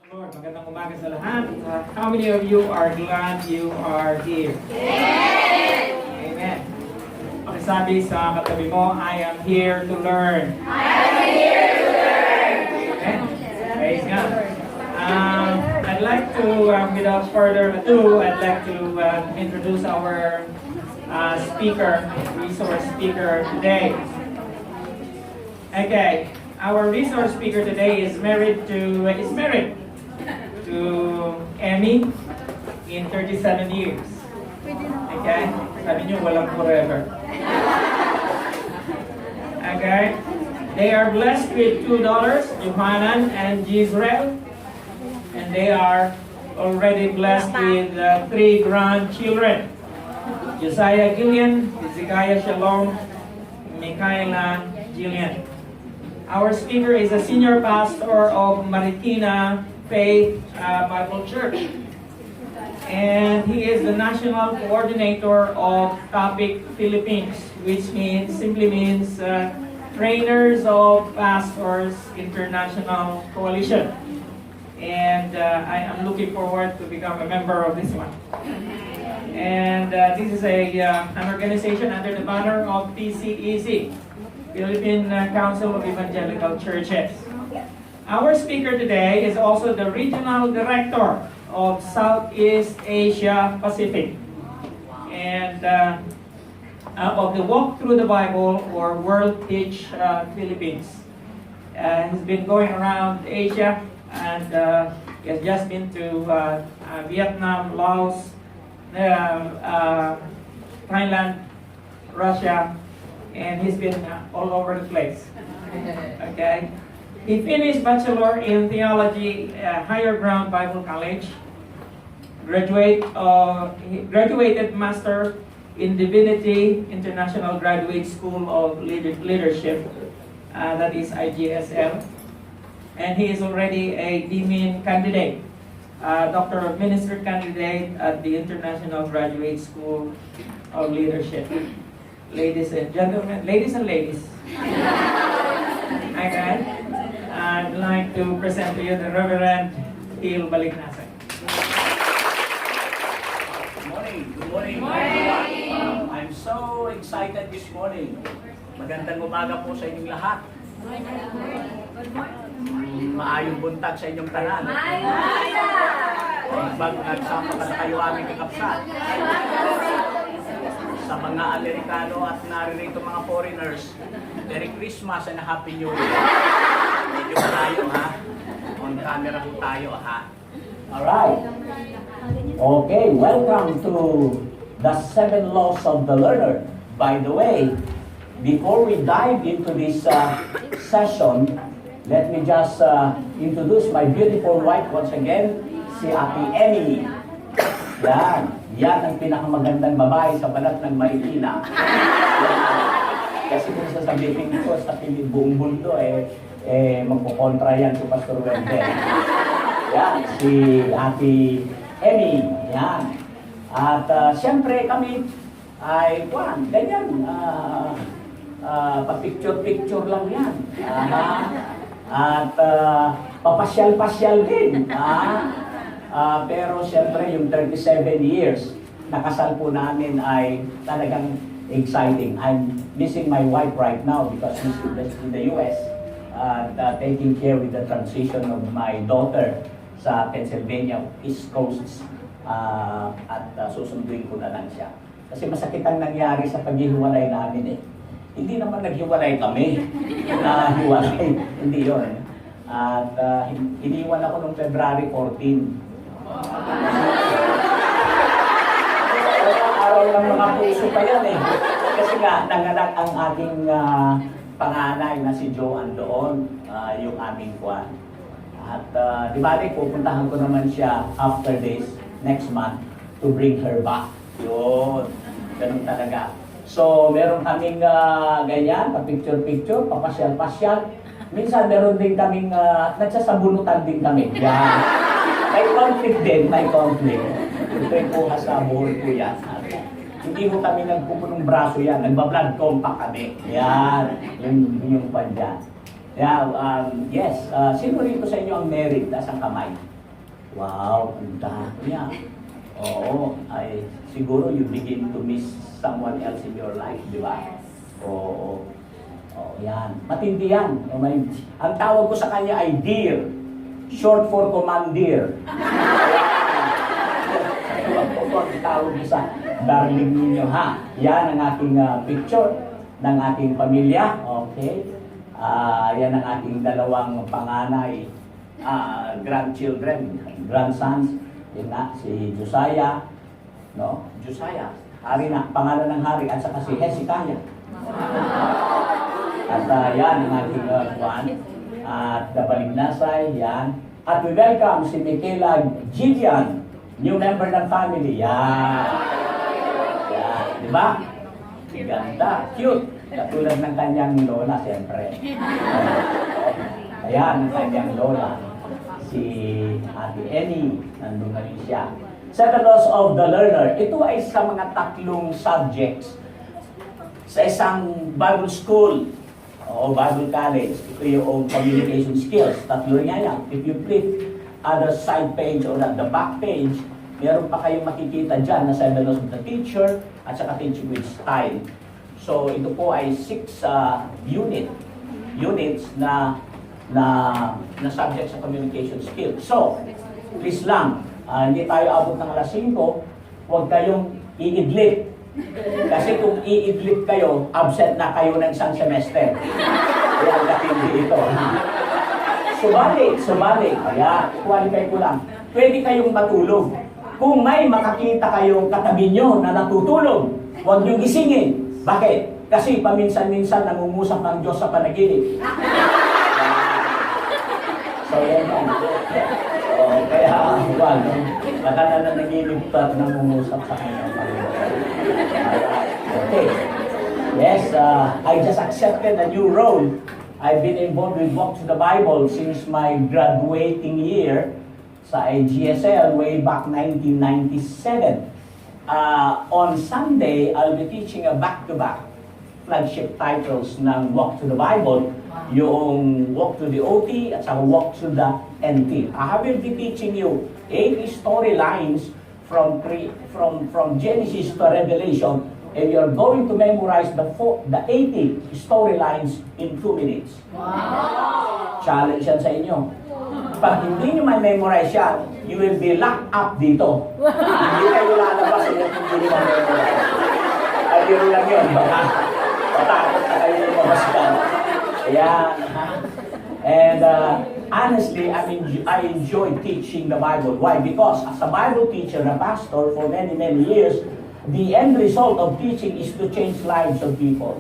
Lord, magandang umaga sa lahat. How many of you are glad you are here? Amen! Amen. Pakisabi sa katabi mo, I am here to learn. I am here to learn. Amen. Praise God. I'd like to, without further ado, I'd like to introduce our resource speaker today. Okay, our resource speaker today is married to Emmy in 37 years. Okay? Sabi niyo, walang forever. Okay? They are blessed with $2, Johanan and Jezreel. And they are already blessed with 3 grandchildren. Josiah Gillian, Hezekiah Shalom, Michaela Gillian. Our speaker is a senior pastor of Marikina Faith Bible Church. And he is the national coordinator of Topic Philippines, which simply means Trainers of Pastors International Coalition. And I am looking forward to become a member of this one. And this is an organization under the banner of PCEC, Philippine Council of Evangelical Churches. Our speaker today is also the Regional Director of Southeast Asia Pacific and of the Walk Through the Bible or World Teach Philippines. He's been going around Asia and he has just been to Vietnam, Laos, Thailand, Russia, and he's been all over the place. Okay? He finished Bachelor in Theology at Higher Ground Bible College. He graduated Master in Divinity International Graduate School of Leadership, that is IGSL. And he is already a DMin candidate, Doctor of Ministry candidate at the International Graduate School of Leadership. Ladies and gentlemen, ladies and ladies. Okay. I'd like to present to you the Reverend Phil Balignasan. Good morning. Good morning. Good morning. I'm so excited this morning. Magandang umaga po sa inyong lahat. Maayong buntag sa inyong tanan. Magsama ka na kayo aming kakapsat. Sa mga Amerikano at naririto mga foreigners, Merry Christmas and Happy New Year. Medyo tayo ha. On camera po tayo ha. Alright. Okay, welcome to the 7 Laws of the Learner. By the way, before we dive into this session, let me just introduce my beautiful wife once again, si Ate Emmy. Yan ang pinakamagandang babae sa balat ng Marikina. Kasi kung sasabihin ko sa buong mundo, magpukontra yan si Pastor Wendell. Yan, si Ate Emmy. Yan. At siyempre kami ay, ganyan. Pa-picture-picture lang yan. At papasyal-pasyal din. Pero siyempre yung 37 years nakasal po namin ay talagang exciting. I'm missing my wife right now because she's in the US taking care with the transition of my daughter sa Pennsylvania East Coast at susunduin ko na lang siya. Kasi masakit ang nangyari sa paghihiwalay namin eh. Hindi naman naghiwalay kami. Nahiwalay. Hindi yun. At iniwan ako noong February 14. Araw lang mga puso pa yan eh. Kasi nga, nanganak ang ating panganay na si Joanne doon, yung aming kwan. At di ba pupuntahan ko naman siya after this, next month, to bring her back. Yun. Ganun talaga. So, meron kaming ganyan, pa-picture-picture, papasyal-pasyal. Minsan meron din kaming, nagsasabunutan din kami. Yan. May conflict din, may conflict. Ito yung kuha sa buhol ko yan. Hindi mo kami nagpupunong braso yan, nagba-blood compact kami. Yan, yung pan dyan. Yeah, yes, sino rito sa inyo ang married, taas ang kamay? Wow, ang dami niya. Oo, ay siguro you begin to miss someone else in your life, di ba? Oo. Oh, yan. Matindi yan. Ang tawag ko sa kanya ay Dear. Short for Commandeer. Ang tawag ko sa darling ninyo, ha? Yan ang ating picture ng ating pamilya. Okay. Yan ang ating dalawang panganay grandchildren, grandsons. Yan na, si Josiah. No? Josiah. Hari na, pangalan ng hari. At saka si Hezekiah. At yan ang ating kuwan. At Balignasay, yan. At we welcome si Michaela Gillian, new member ng family. Yan. Yan. Di ba? Ganda. Cute. Katulad ng kanyang lola, siyempre. Ayan ang kanyang lola. Si Ate Annie. Nandun na rin siya. Seven Laws of the Learner. Ito ay sa mga tatlong subjects sa isang Bible school o Bible college. Ito yung communication skills. Tatlo nga yan. If you flip other side page or at the back page, meron pa kayong makikita dyan na 7 laws of the teacher at saka teaching with style. So ito po ay 6 units na subject sa communication skills. So, please lang, hindi tayo abot ng alas 5, huwag kayong iidlip. Kasi kung iidlip kayo, absent na kayo ng isang semester. Kaya ang katindi ito. Subalik. Kaya, qualify ko lang. Pwede kayong matulog. Kung may makakita kayong katabi nyo na natutulog, huwag nyo gisingin. Bakit? Kasi paminsan-minsan nangungusap ng Diyos sa panaginip. So, yan yan. Kaya, huwag. Baka na nanaginip pa nangungusap sa kanyang Panginoon. Okay. Yes, I just accepted a new role. I've been involved with Walk to the Bible since my graduating year sa GSL way back 1997. On Sunday, I'll be teaching a back-to-back flagship titles ng Walk to the Bible, yung Walk to the OT at saka Walk to the NT. I will be teaching you 8 storylines from Genesis to Revelation, and you're going to memorize the 80 storylines in 2 minutes. Wow! Challenge yan sa inyo. Pag hindi nyo ma-memorize yan, you will be locked up dito. Hindi kayo lalabas sa inyo kung hindi nyo ma-memorize. Ay, yun lang yun. Baka patakot na kayo lumabas ka. Ayan. And honestly, I enjoy teaching the Bible. Why? Because as a Bible teacher, a pastor for many, many years, the end result of teaching is to change lives of people.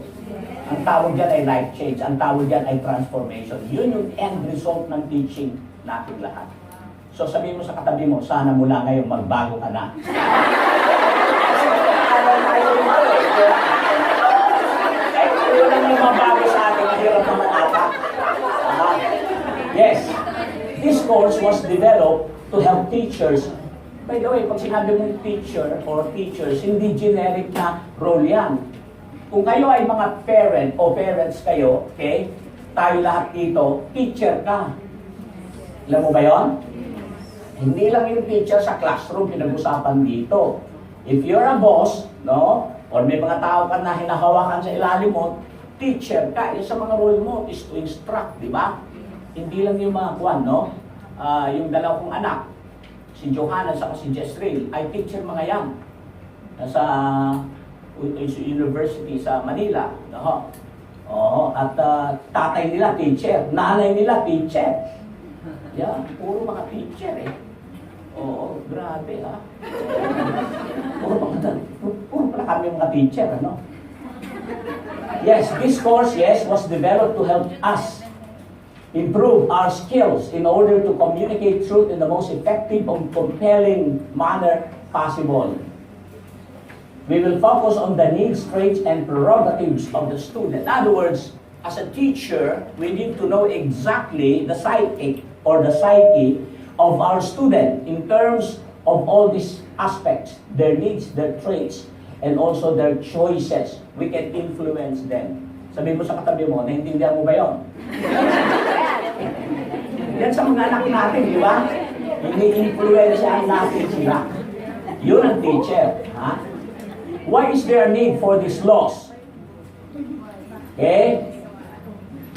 Ang tawag dyan ay life change. Ang tawag dyan ay transformation. Yun yung end result ng teaching natin lahat. So sabihin mo sa katabi mo, sana mula ngayon magbago ka na. Kaya lang yung mabago sa atin, mahirap naman ata. Yes, this course was developed to help teachers. By the way, pag sinabi mong teacher or teachers, hindi generic na role yan. Kung kayo ay mga parent o parents kayo, okay, tayo lahat dito, teacher ka. Alam mo ba yon? Hindi lang yung teacher sa classroom pinag-usapan dito. If you're a boss, no, or may mga tao ka na hinahawakan sa ilalim mo, teacher ka. Yung sa mga role mo is to instruct, di ba? Hindi lang yung mga kuwan, no? Yung dalaw kong anak, si Johanna at si Jezreel, ay teacher mga yan. Nasa university sa Manila. No? Oo, at tatay nila teacher, nanay nila teacher. Yeah, puro mga teacher eh. Oo, grabe ha. Puro pala kami mga teacher, ano? Yes, this course, was developed to help us improve our skills in order to communicate truth in the most effective and compelling manner possible. We will focus on the needs, traits, and prerogatives of the student. In other words, as a teacher, we need to know exactly the psyche or the psyche of our student in terms of all these aspects, their needs, their traits, and also their choices. We can influence them. Sabihin mo sa katabi mo, naintindihan mo ba yun? Yan sa mga anak natin, di ba? Ini-influensyahan natin sila. Yun ang teacher. Ha? Why is there a need for these laws? Okay?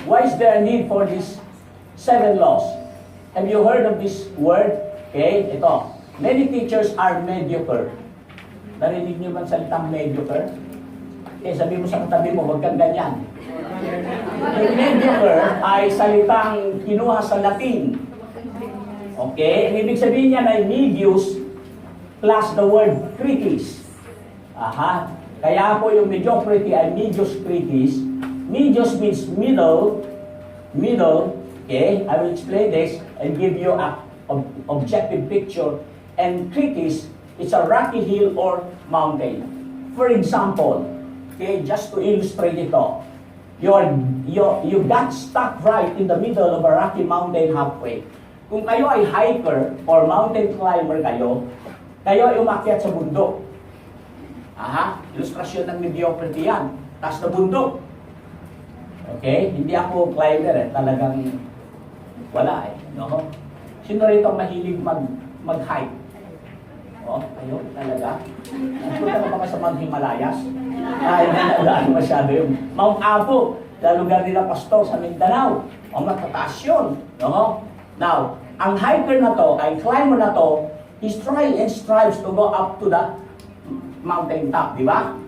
Why is there a need for these 7 laws? Have you heard of this word? Okay, ito. Many teachers are mediocre. Narinig niyo ba ang salitang mediocre? Okay, sabi mo sa katabi mo, huwag kang ganyan. Yung mediocre ay salitang kinuha sa Latin. Okay? Ang ibig sabihin niya ay medius plus the word critis. Aha. Kaya po yung mediocrity ay medius critis. Medius means middle. Okay? I will explain this and give you a objective picture. And critis is a rocky hill or mountain. For example, okay, just to illustrate ito, you got stuck right in the middle of a rocky mountain halfway. Kung kayo ay hiker or mountain climber kayo ay umakyat sa bundok. Aha, ilustrasyon ng mediocrity yan. Taas na bundok. Okay? Hindi ako climber talagang wala no? Sino rito ang mahilig mag-hike? Oh, kayo talaga? Nagpunta ka ba sa Mount Himalayas? Ay, hindi masyado yung Mount Apo, na lugar nila pastor sa Mindanao. O matataas yun. No? Now, ang hiker na to, ang climber na to, he's trying and strives to go up to the mountain top, di ba?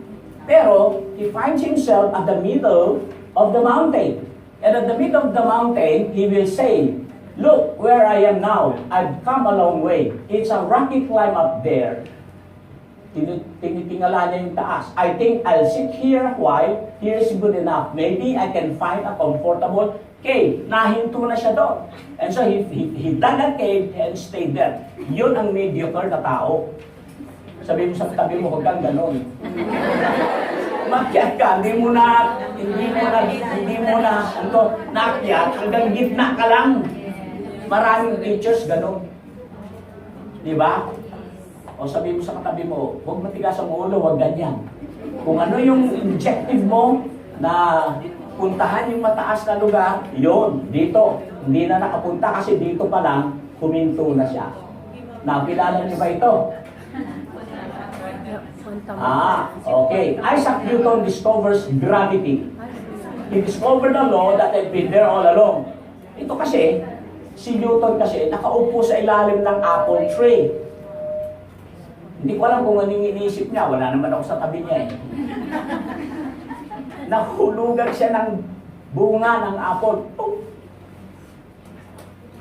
Pero, he finds himself at the middle of the mountain. And at the middle of the mountain, he will say, look where I am now. I've come a long way. It's a rocky climb up there. Tinitingala niya yung taas. I think I'll sit here a while. Here is good enough. Maybe I can find a comfortable cave. Nahinto na siya doon. And so he dug a cave and stayed there. Yun ang mediocre na tao. Sabi mo sa tabi mo, huwag kang ganon. Umakyat ka, hindi mo na, naakyat, hanggang gitna ka lang. Maraming teachers ganon. Di ba? O sabi mo sa katabi mo, huwag matigas ang ulo, huwag ganyan. Kung ano yung objective mo na puntahan yung mataas na lugar, yun, dito. Hindi na nakapunta kasi dito pa lang, huminto na siya. Nakilala niyo ba ito? Okay. Isaac Newton discovers gravity. He discovered the law that had been there all along. Ito kasi, si Newton kasi, nakaupo sa ilalim ng apple tree. Hindi ko alam kung anong iniisip niya. Wala naman ako sa tabi niya eh. Nahulugan siya ng bunga ng apple. Tung!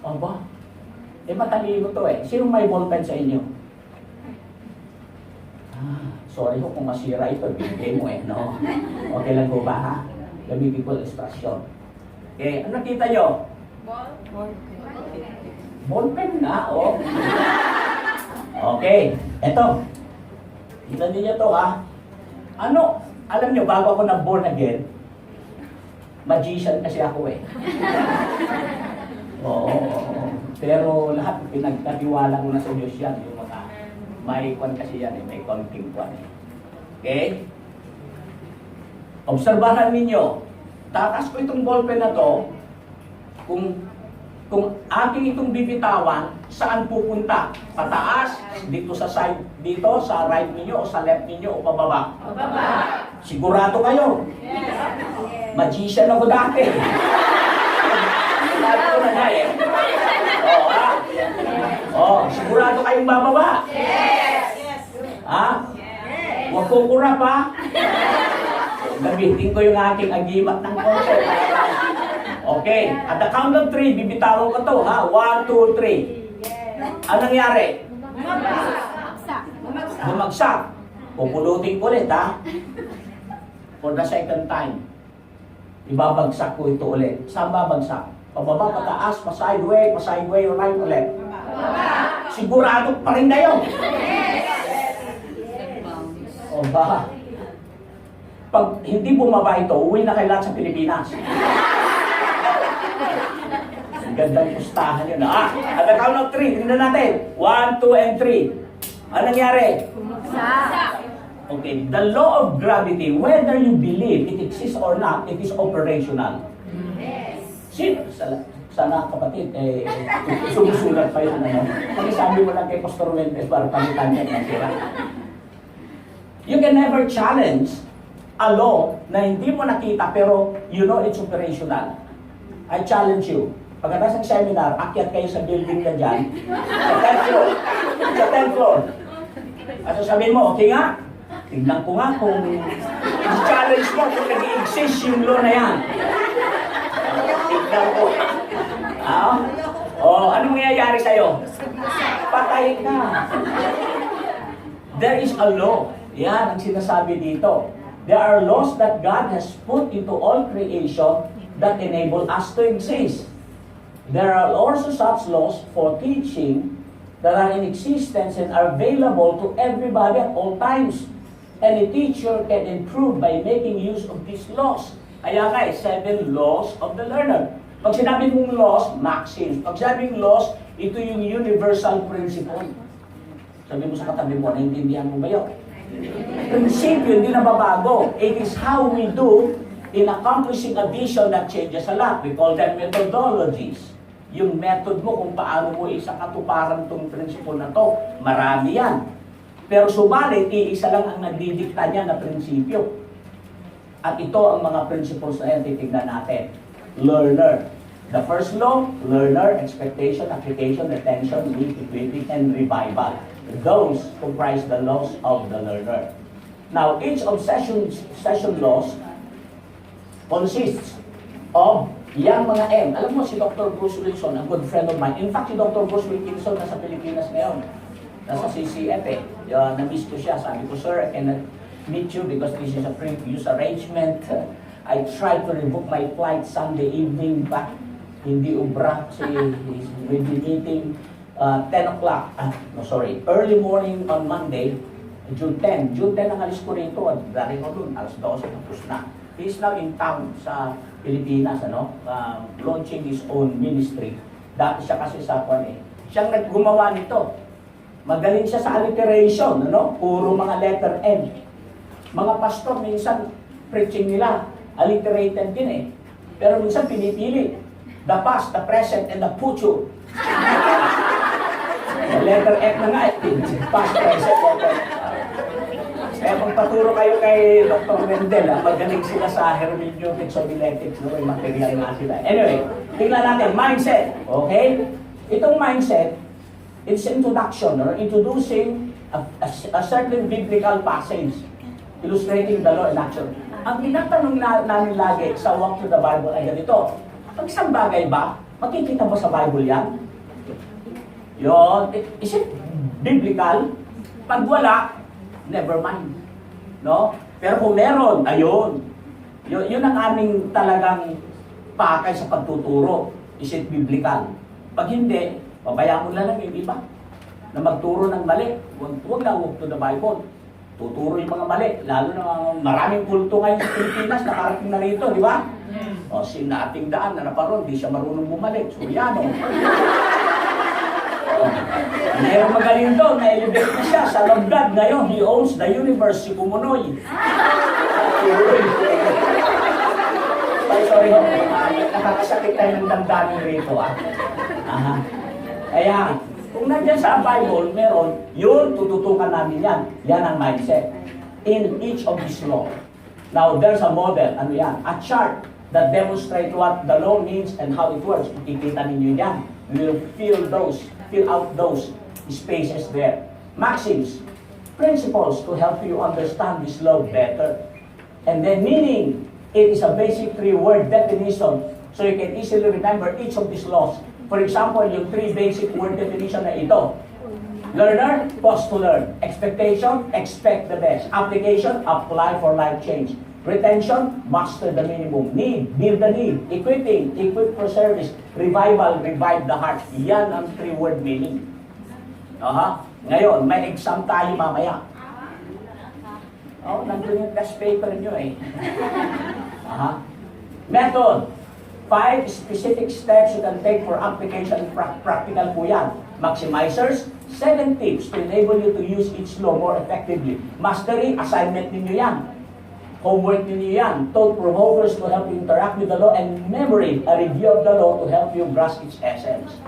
Aba? Matalino to eh. Sino may ballpen sa inyo? Sorry ho kung masira ito. Bigay mo eh, no? Okay lang ko ba ha? Gamitin ko expression. Okay, ano nakita nyo? Ballpen na, oh. Okay, eto. Tignan niyo to ha. Ano? Alam niyo, bago ako na-born again, magician kasi ako eh. Oo. Pero lahat pinagkatiwala ko na sa Diyos yan. Yung mga may kwan kasi yan eh. May konting kwan eh. Okay? Obserbahan ninyo. Tatas ko itong ballpen na to. Kung aking itong bibitawan, saan pupunta? Pataas, dito sa side, dito sa right ninyo o sa left ninyo o pababa? Pababa. Sigurado kayo? Yes. Magician ako dati. Sigurado ko na nga eh. Sigurado kayong bababa? Yes. Ha? Huwag kong kurap ha? Gamitin ko yung aking agimat ng concept. Okay, at the count of 3, bibitawan ko to, ha? 1, 2, 3. Ano nangyari? Bumagsak. Pupulutin ko ulit, ha? For the second time. Ibabagsak ko ito ulit. Saan babagsak? Pababa, pataas, pa-sideway, right ulit. Sigurado pa rin kayo. O ba? Pag hindi bumaba ito, uwi na kayo lahat sa Pilipinas. Gandang pustahan yun. At the count of 3, tingnan natin. 1, 2, and 3. Ano nangyari? Okay, the law of gravity, whether you believe it exists or not, it is operational. Sana kapatid, sumusulat pa yun. Ano? Pag-sabi mo lang kay Pastor Mendes para palitan niya ng sira. You can never challenge a law na hindi mo nakita pero you know it's operational. I challenge you. Pagkatapos ng seminar, akyat kayo sa building na dyan, sa 10th floor. Sa 10th floor. At sasabihin mo, okay nga, tignan ko nga kung i-challenge mo kung nag-i-exist yung law na yan. Tignan ko. Ano mangyayari sa'yo? Patay ka. There is a law. Yan ang sinasabi dito. There are laws that God has put into all creation that enable us to exist. There are also such laws for teaching that are in existence and are available to everybody at all times. And a teacher can improve by making use of these laws. Kaya nga 7 laws of the learner. Pag sinabi mong laws, maxims. Pag sinabing laws, ito yung universal principle. Sabi mo sa katabi mo, naintindihan mo ba yun? Prinsipyo, hindi nababago. It is how we do in accomplishing a vision that changes a lot. We call them methodologies. Yung method mo kung paano mo isakatuparan itong prinsipyo na to, marami yan. Pero subalit, iisa lang ang nagdidikta niya na prinsipyo. At ito ang mga principles na yan, titignan natin. Learner. The first law, learner, expectation, application, retention, need, equipping, and revival. Those comprise the laws of the learner. Now, each of session laws consists of yang mga M. Alam mo, si Dr. Bruce Wilson, a good friend of mine. In fact, si Dr. Bruce Wilkinson nasa Pilipinas ngayon. Nasa CCF eh. Na-miss ko siya. Sabi ko, sir, I cannot meet you because this is a previous arrangement. I tried to rebook my flight Sunday evening back. Hindi ubra kasi we'll be meeting 10 o'clock. Early morning on Monday, June 10. June 10 ang alis ko rito at dali ko dun. Alas 12 tapos na. He is now in town sa Pilipinas, launching his own ministry. Dati siya kasi sa siyang naggumawa nito. Magaling siya sa alliteration, puro mga letter M. Mga pastor, minsan preaching nila, alliterated din eh. Pero minsan pinipili. The past, the present, and the future. Letter F na nga eh. Past, present, letter. Kaya magpaturo kayo kay Dr. Mendel, magaling sila sa hermeneutics of homiletics, may material na sila. Anyway, tingnan natin, mindset. Okay? Itong mindset, it's introduction, or introducing a certain biblical passage, illustrating the law in action. Ang tinatanong namin lagi sa Walk to the Bible ay ganito, pag isang bagay ba, makikita mo sa Bible yan? Yun, is it biblical? Pag wala, never mind. No? Pero kung meron, ayun. Yun ang aming talagang pakay sa pagtuturo. Is it biblical? Pag hindi, pabayaan mo lang yung iba na magturo ng mali. Huwag na walk to the Bible. Tuturo yung mga mali. Lalo na maraming kulto ngayon sa Pilipinas, nakarating na rito, di ba? O, sinating daan na naparoon, di siya marunong bumalik. So, yan o. Mayroong magaling doon, na-elevate na siya sa lagdad. Ngayon, he owns the universe, si Kumunoy. Sorry, nakakasakit tayo ng damdamin rito, Kaya, kung nandiyan sa Bible, meron, yun, tututukan namin yan. Yan ang mindset. In each of these law. Now, there's a model, a chart that demonstrate what the law means and how it works. Kikita ninyo yan. We will fill out those spaces there. Maxims, principles to help you understand this law better. And then meaning, it is a basic 3-word definition so you can easily remember each of these laws. For example, yung 3 basic word definition na ito. Learner, pause to learn. Expectation, expect the best. Application, apply for life change. Retention, master the minimum. Need, build the need. Equipping, equip for service. Revival, revive the heart. Yan ang 3-word meaning. Ngayon, may exam tayo mamaya. Nandun yung test paper nyo eh. Method. 5 specific steps you can take for application. Practical po yan. Maximizers, 7 tips to enable you to use each law more effectively. Mastery, assignment ninyo yan. Homework ninyo yan. Thought provokers to help you interact with the law, and memory, a review of the law to help you grasp its essence.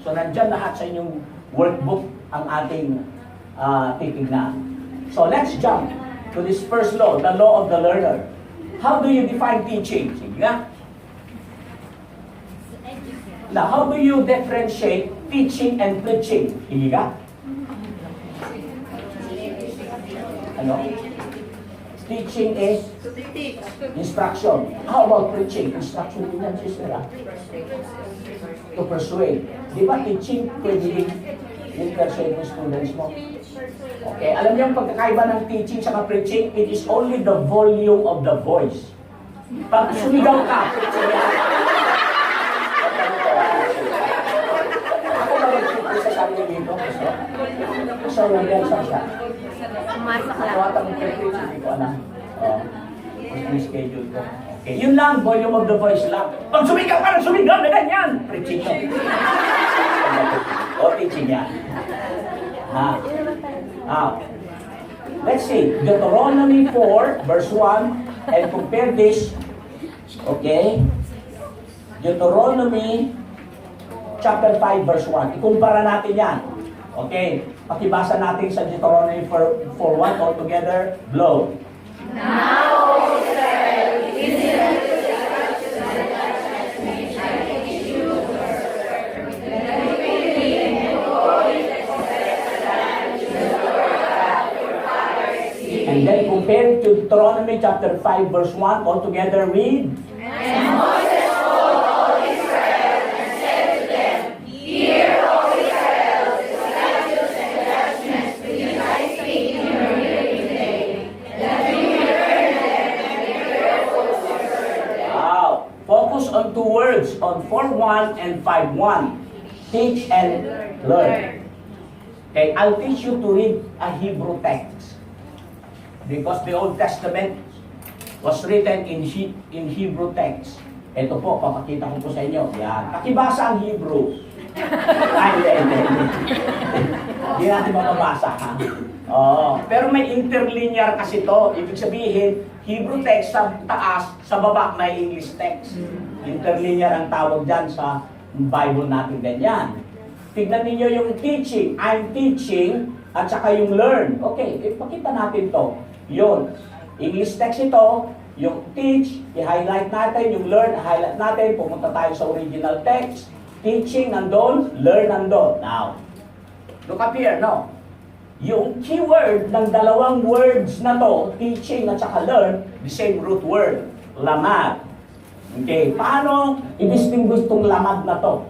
So nandyan lahat sa inyong workbook ang ating titignan. So let's jump to this first law, the law of the learner. How do you define teaching? Sige nga. Now, how do you differentiate teaching and preaching? Sige nga. Ano? Teaching is instruction. How about preaching? Instruction din yan, sister. To persuade. Di ba teaching pwede din yung persuade ng students mo? Okay, alam niyo ang pagkakaiba ng teaching sa preaching? It is only the volume of the voice. Pag sumigaw ka, preaching yan. Ako ba mag-preach sa sarili dito? So, yan sa siya. Pumasok lang. Tawatan mo preach, hindi ko alam. Schedule ko. Okay, yun lang, volume of the voice lang. Pag sumigaw ka na sumigaw na ganyan, preaching yan. O, teaching yan. Let's see, Deuteronomy 4, verse 1, and compare this, okay? Deuteronomy chapter 5, verse 1. Ikumpara natin yan. Okay, pakibasa natin sa Deuteronomy 4:1 all together. Blow. Now, Israel, listen to and then compare to Deuteronomy chapter 5, verse 1 all together. Read. And Moses told all Israel and said to them, Hear, O Israel, the statutes and judgments which I speak in your hearing today, that you may learn them and be careful to observe them. Wow. Focus on two words, on 4:1 and 5:1. Teach and learn. Okay, I'll teach you to read a Hebrew text. Because the Old Testament was written in Hebrew text. Ito po, papakita ko po sa inyo. Yan. Pakibasa ang Hebrew. Ay, hindi. Hindi natin mababasa, ha? Pero may interlinear kasi to. Ibig sabihin, Hebrew text sa taas, sa baba may English text. Interlinear ang tawag dyan sa Bible natin ganyan. Tignan ninyo yung teaching. I'm teaching, at saka yung learn. Okay, ipakita natin to. Yun. English text ito, yung teach, i-highlight natin, yung learn, i-highlight natin, pumunta tayo sa original text. Teaching nandun, learn nandun. Now, look up here, no? Yung keyword ng dalawang words na to, teaching at saka learn, the same root word, lamad. Okay, paano i-distinguish itong lamad na to?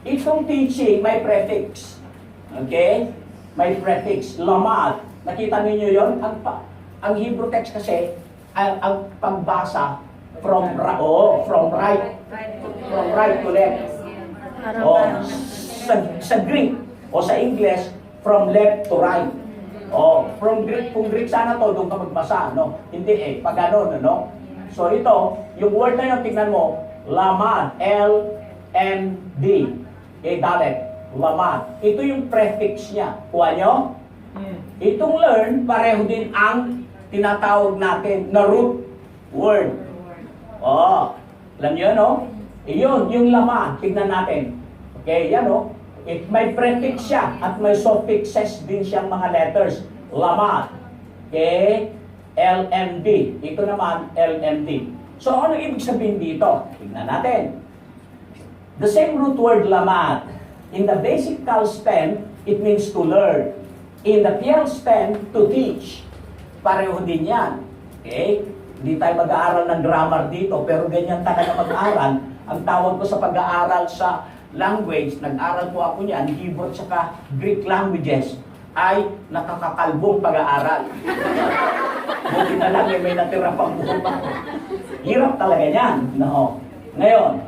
Itong teaching, may prefix. Okay? May prefix, lamad. Nakita ninyo yon? Ang Hebrew text kasi, ang pagbasa from right to left. Sa Greek o sa English, from left to right. From Greek, kung Greek sana to, doon ka magbasa, no? Hindi pag gano'n, no? So ito, yung word na yun, tingnan mo, lamad, L-M-D, dalet, lamad. Ito yung prefix niya. Kuha nyo? Itong learn, pareho din ang tinatawag natin na root word. Alam nyo, no? Iyon, yung laman, tignan natin. Okay, yan, no? May prefix siya at may suffixes din siyang mga letters. Laman. Okay? LMD. Ito naman, LMD. So, ano ibig sabihin dito? Tignan natin. The same root word laman, in the basic cal stem, it means to learn. In the PL stem, to teach. Pareho din yan. Okay? Hindi tayo mag-aaral ng grammar dito, pero ganyan talaga mag-aaral. Ang tawag ko sa pag-aaral sa language, nag-aral po ako niyan, Hebrew at saka Greek languages, ay nakakakalbong pag-aaral. Buti na lang may natira pang buhok ako. Hirap talaga yan. No. Ngayon,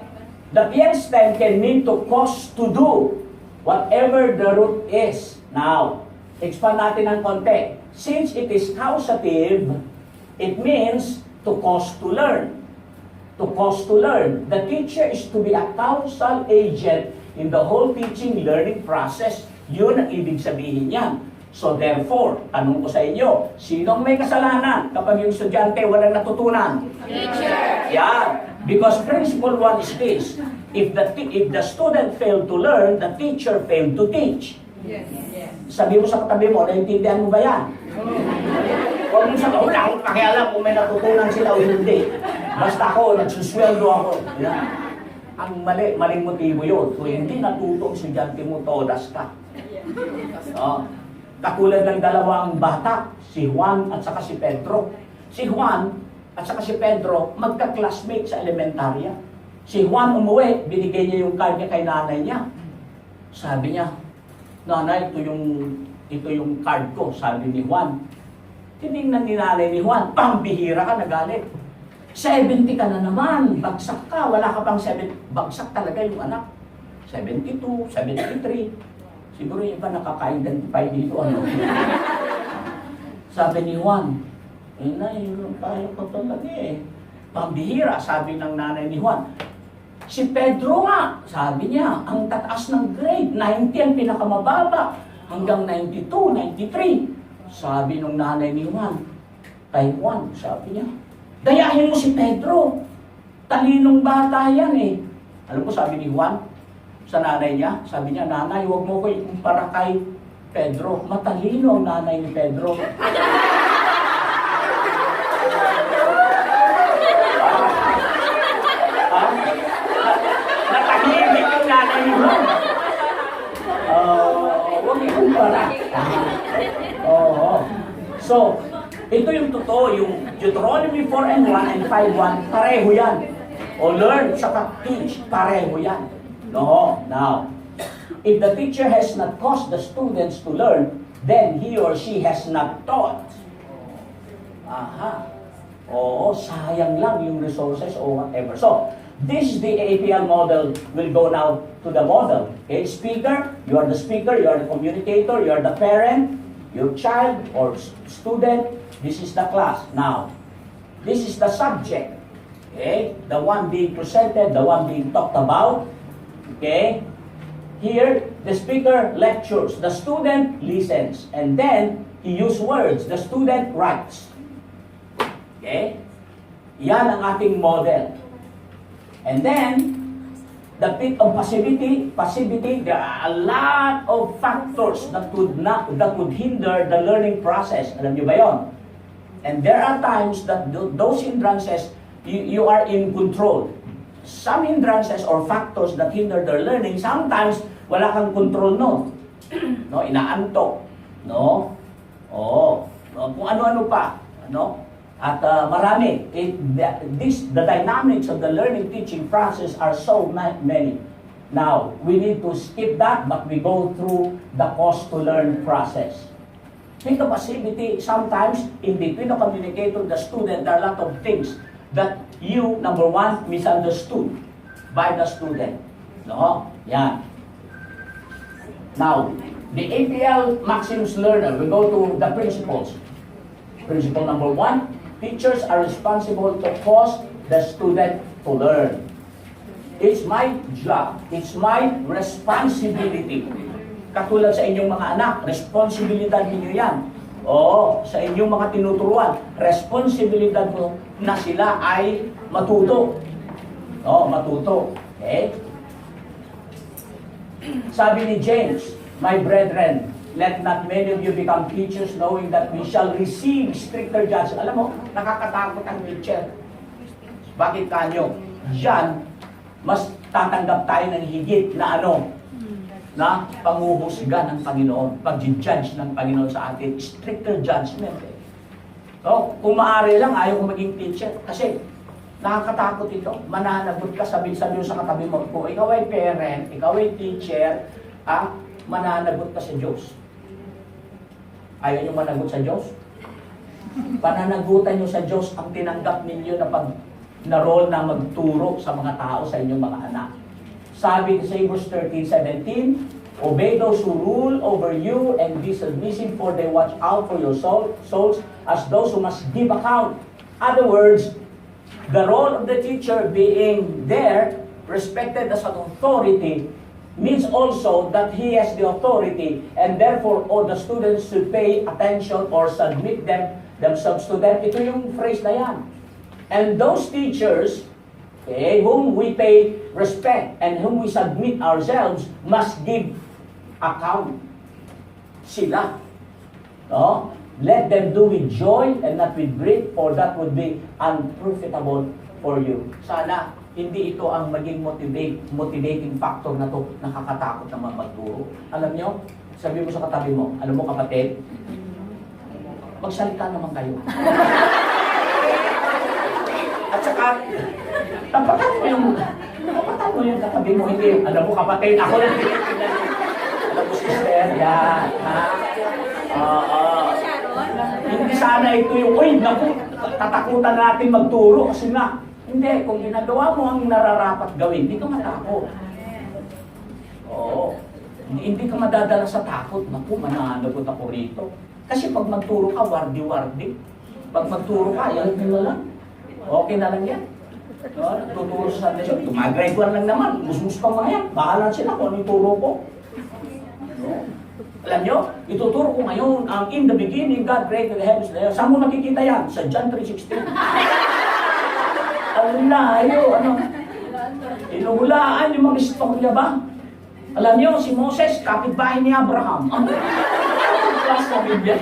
the PL stem can mean to cause to do whatever the root is. Now, expand natin ng konti. Since it is causative, it means to cause to learn. To cause to learn. The teacher is to be a causal agent in the whole teaching learning process. Yun ang ibig sabihin yan. So therefore, tanong ko sa inyo, sinong may kasalanan kapag yung estudyante walang natutunan? Teacher. Yeah, because principle 1 is this. If the student failed to learn, the teacher failed to teach. Yes. Sabi mo sa katabi mo, naiintindihan mo ba yan? Huwag mo sabi, wala akong pakialam kung may natutunan sila o hindi. Basta ako, nagsusweldo ako. Yan. Ang maling motibo yun. Kung hindi natuto ang estudyante mo, todas ka. Katulad ng dalawang bata, si Juan at saka si Pedro. Si Juan at saka si Pedro, magka-classmate sa elementarya. Si Juan umuwi, binigay niya yung card niya kay nanay niya. Sabi niya, nanay, ito yung card ko, sabi ni Juan. Tinignan ni nanay ni Juan, pambihira ka, nagalit. 70 ka na naman, bagsak ka, wala ka pang 7, bagsak talaga yung anak. 72, 73. Siguro yung iba nakaka-identify dito, ano. Sabi ni Juan, nay, tayo ko talaga eh. Pambihira, sabi ng nanay ni Juan. Si Pedro nga, sabi niya, ang tataas ng grade, 90 ang pinakamababa, hanggang 92, 93. Sabi ng nanay ni Juan, kay Juan, sabi niya, dayahin mo si Pedro. Talinong bata yan eh. Alam mo, sabi ni Juan, sa nanay niya, sabi niya, nanay, huwag mo ko ikumpara kay Pedro. Matalino ang nanay ni Pedro. Natahimik yung nanay ni Juan. Huwag ikumpara. So, ito yung totoo, yung Deuteronomy 4 and 1 and 5:1, pareho yan. O learn, saka teach, pareho yan. No, now, if the teacher has not caused the students to learn, then he or she has not taught. Oo, sayang lang yung resources or whatever. So, this is the APL model. We'll go now to the model. Okay, speaker, you are the speaker, you are the communicator, you are the parent, your child or student, this is the class. Now, this is the subject. Okay, the one being presented, the one being talked about. Okay, here the speaker lectures, the student listens, and then he uses words, the student writes. Okay, yan ang ating model. And then, the bit of passivity, there are a lot of factors that would hinder the learning process. Alam niyo ba yon? And there are times that those hindrances, you are in control. Some hindrances or factors that hinder their learning, sometimes wala kang control no. No, inaantok, no? Kung ano-ano pa, no? At marami. The dynamics of the learning teaching process are so many. Now, we need to skip that, but we go through the cause to learn process. Think of passivity, sometimes in between the communicator and the student, there are a lot of things that you, number one, misunderstood by the student. No? Yan. Now, the APL Maximus Learner, we go to the principles. Principle number one, teachers are responsible to cause the student to learn. It's my job, it's my responsibility. Katulad sa inyong mga anak, responsibilidad ninyo yan. Sa inyong mga tinuturuan, responsibilidad mo na sila ay matuto. Matuto. Okay? Sabi ni James, my brethren, let not many of you become teachers knowing that we shall receive stricter judgment. Alam mo, nakakatakot ang teacher. Bakit kanyo? Diyan, mas tatanggap tayo ng higit na na panguhusga ng Panginoon, pag-judge ng Panginoon sa atin, stricter judgment. So, kung maaari lang, ayaw ko maging teacher. Kasi, nakakatakot ito. Mananagot ka, sabi-sabi sa katabi mo, kung ikaw ay parent, ikaw ay teacher, mananagot ka sa Diyos. Ayaw nyo managot sa Diyos? Pananagutan nyo sa Diyos ang tinanggap ninyo na role na magturo sa mga tao, sa inyong mga anak. Sabi sa Hebrews 13:17, obey those who rule over you and be submissive, for they watch out for your souls as those who must give account. Other words, the role of the teacher being there, respected as an authority, means also that he has the authority, and therefore all the students should pay attention or submit themselves to them. Ito yung phrase na yan. And those teachers, okay, whom we pay respect and whom we submit ourselves, must give account. Sila. No? Let them do with joy and not with grief, for that would be unprofitable for you. Sana hindi ito ang maging motivating factor na to, nakakatakot naman magturo. Alam nyo, sabi mo sa katabi mo, alam mo kapatid, magsalita naman kayo. At saka, tapatan mo yung katabi mo, hindi, alam mo kapatid, ako lang alam mo sister, yan, ha? Hindi sana ito yung, uy, naku, tatakutan natin magturo kasi nga, hindi, kung ginagawa mo ang nararapat gawin, hindi ka matakot. Oo. Hindi ka madadala sa takot. Naku, mananagot ako rito. Kasi pag magturo ka, wardi-wardi. Pag magturo ka, yan lang. Okay na lang yan. No, tuturo sa Sunday school. Mag-grade 1 lang naman. Musmus pa mga yan. Bahala sila kung ano yung turo ko. No? Alam nyo, ituturo ko ngayon ang in the beginning, God created the heavens and the earth. Saan mo nakikita yan? Sa John 3:16. Ang layo, ano? Inuhulaan yung mga istorya ba? Alam nyo, si Moses, kapitbahay ni Abraham. Ano? Class na Biblia.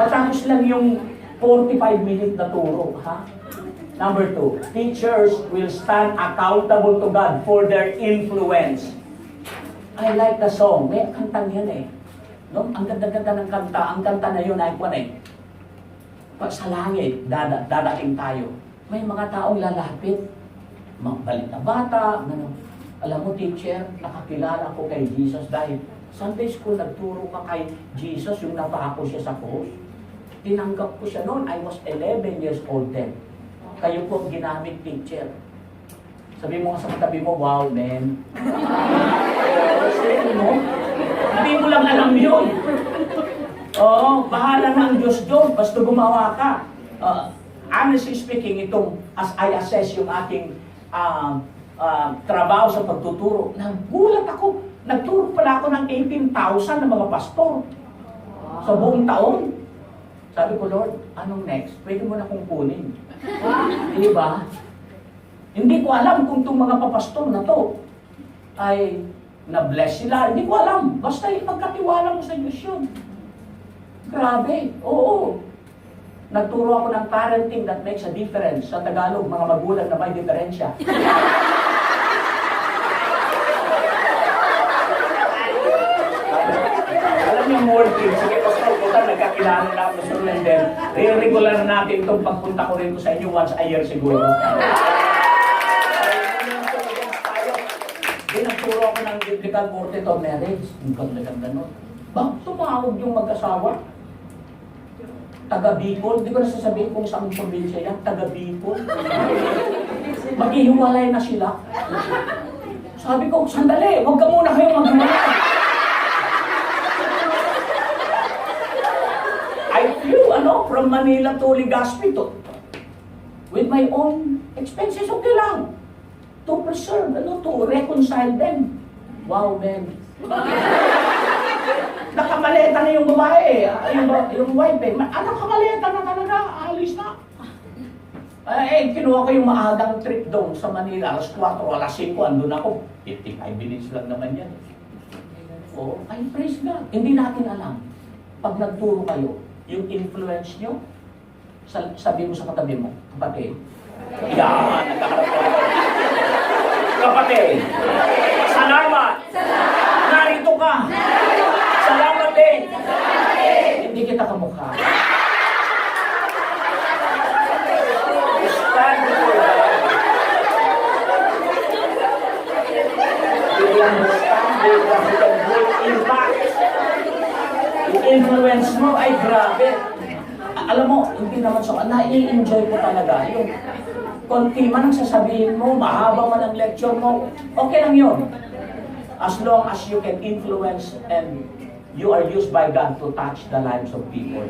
Matapos lang yung 45-minute na turo, ha? Number 2, teachers will stand accountable to God for their influence. I like the song. May kantang yan eh. No? Ang ganda-ganda ng kanta. Ang kanta na yun ay kung pag sa langit, dadating tayo. May mga taong lalapit. Mga balit na bata. Ano. Alam mo, teacher, nakakilala ko kay Jesus dahil Sunday school, nagturo ka kay Jesus, yung napako siya sa cross. Tinanggap ko siya noon. I was 11 years old then. Kayo po ang ginamit, teacher. Sabi mo nga sa katabi mo, wow, man. Hindi mo lang alam yun. Oo, bahala na ang Diyos doon, basta gumawa ka. Honestly speaking, itong as I assess yung aking trabaho sa pagtuturo, nagulat ako. Nagturo pala ako ng 18,000 na mga pastor sa buong taon. Sabi ko, Lord, anong next? Pwede mo na kong kunin. Diba? Hindi ko alam kung itong mga papastor na to ay na-bless sila. Hindi ko alam. Basta ipagkatiwala mo sa Diyos yun. Grabe. Oo. Nagturo ako ng parenting that makes a difference. Sa Tagalog, mga magulang na may diferensya. Alam niyo, more kids. Sige, pastor, puta, nagkakilala na ako sa Lender. Regular na natin itong pagpunta ko rin sa inyo once a year siguro. Nagturo ako ng biblical portrait of marriage. Ang ganda-ganda nun. Bakit tumawag yung mag-asawa? Taga Bicol. Hindi ko nasasabihin kung saan probinsya yan. Taga Bicol. Maghihiwalay na sila. Sabi ko, sandali, huwag ka muna kayo maghiwalay. I flew, from Manila to Legazpi to. With my own expenses, okay lang. To preserve, to reconcile them. Wow, man. Nakamaleta na yung babae, yung wife eh. Nakamaleta na talaga, alis na. Kinuha ko yung maagang trip doon sa Manila, alas 4, alas 5, andun ako. 55 minutes lang naman yan. Oh, ay praise God. Hindi natin alam. Pag nagturo kayo, yung influence nyo, sabi mo sa katabi mo, kapatid. Yan, nagkakarap ko. Kapatid, salamat! Narito ka! Salamat din! Hindi kita kamukha. Stand before God. You understand that you can bring impact. Yung influence mo ay grabe. Alam mo, hindi naman so, nai-enjoy ko talaga. Yung konti man ang sasabihin mo, mahaba man ang lecture mo, okay lang yun. As long as you can influence and you are used by God to touch the lives of people.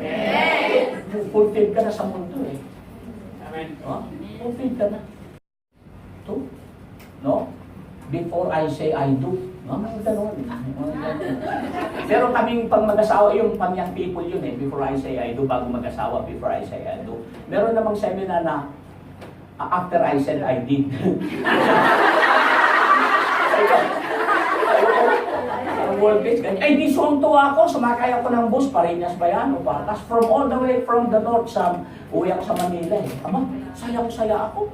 Fulfilled ka na sa mundo eh. Amen. Fulfilled ka na. No? before I say I do. Mga ganun. Pero kaming pang mag-asawa, yung pang young people yun eh, before I say I do, bago mag-asawa, before I say I do. Meron namang seminar na after I said I did. World Beach, ganyan. Ay, di suwang-tuwa ako, sumakay ako ng bus, Parinas ba yan? O Patas, from all the way from the north, uwi ako sa Manila eh. Ama, sayang-saya ako.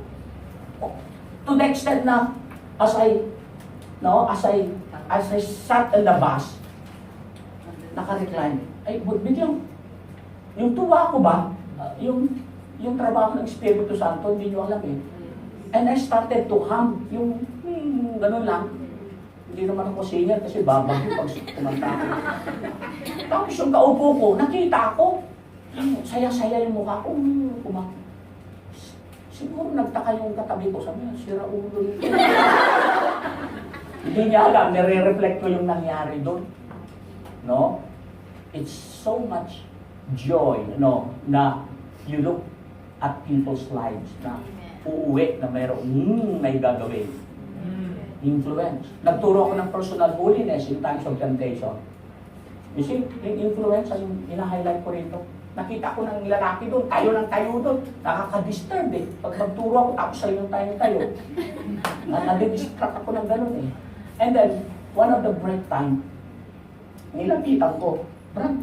To the extent na, as I sat in the bus, naka-recline, ay, biglang, yung tuwa ko ba, yung trabaho ng Espiritu Santo, hindi nyo alam eh. And I started to hum, yung, ganun lang. Hindi naman ako singer kasi babang pag kumanta ko. Tapos yung kaupo ko, nakita ko, saya-saya yung mukha ko, siguro nagtaka yung katabi ko, sabi niya, sira ulo nito. Hindi niya alam, nire-reflect ko yung nangyari doon. No? It's so much joy, no, na you look at people's lives na uuwi na mayroong may gagawin. Influence. Nagturo ako ng personal holiness in times of temptation. You see, yung influence, yung ina-highlight ko rito. Nakita ko ng lalaki doon, tayo ng tayo doon. Nakaka-disturb eh. Pag magturo ako, tapos sa'yo ng tayo. Nadidistract ako ng ganun eh. And then, one of the break time, nilapitan ko. Brad,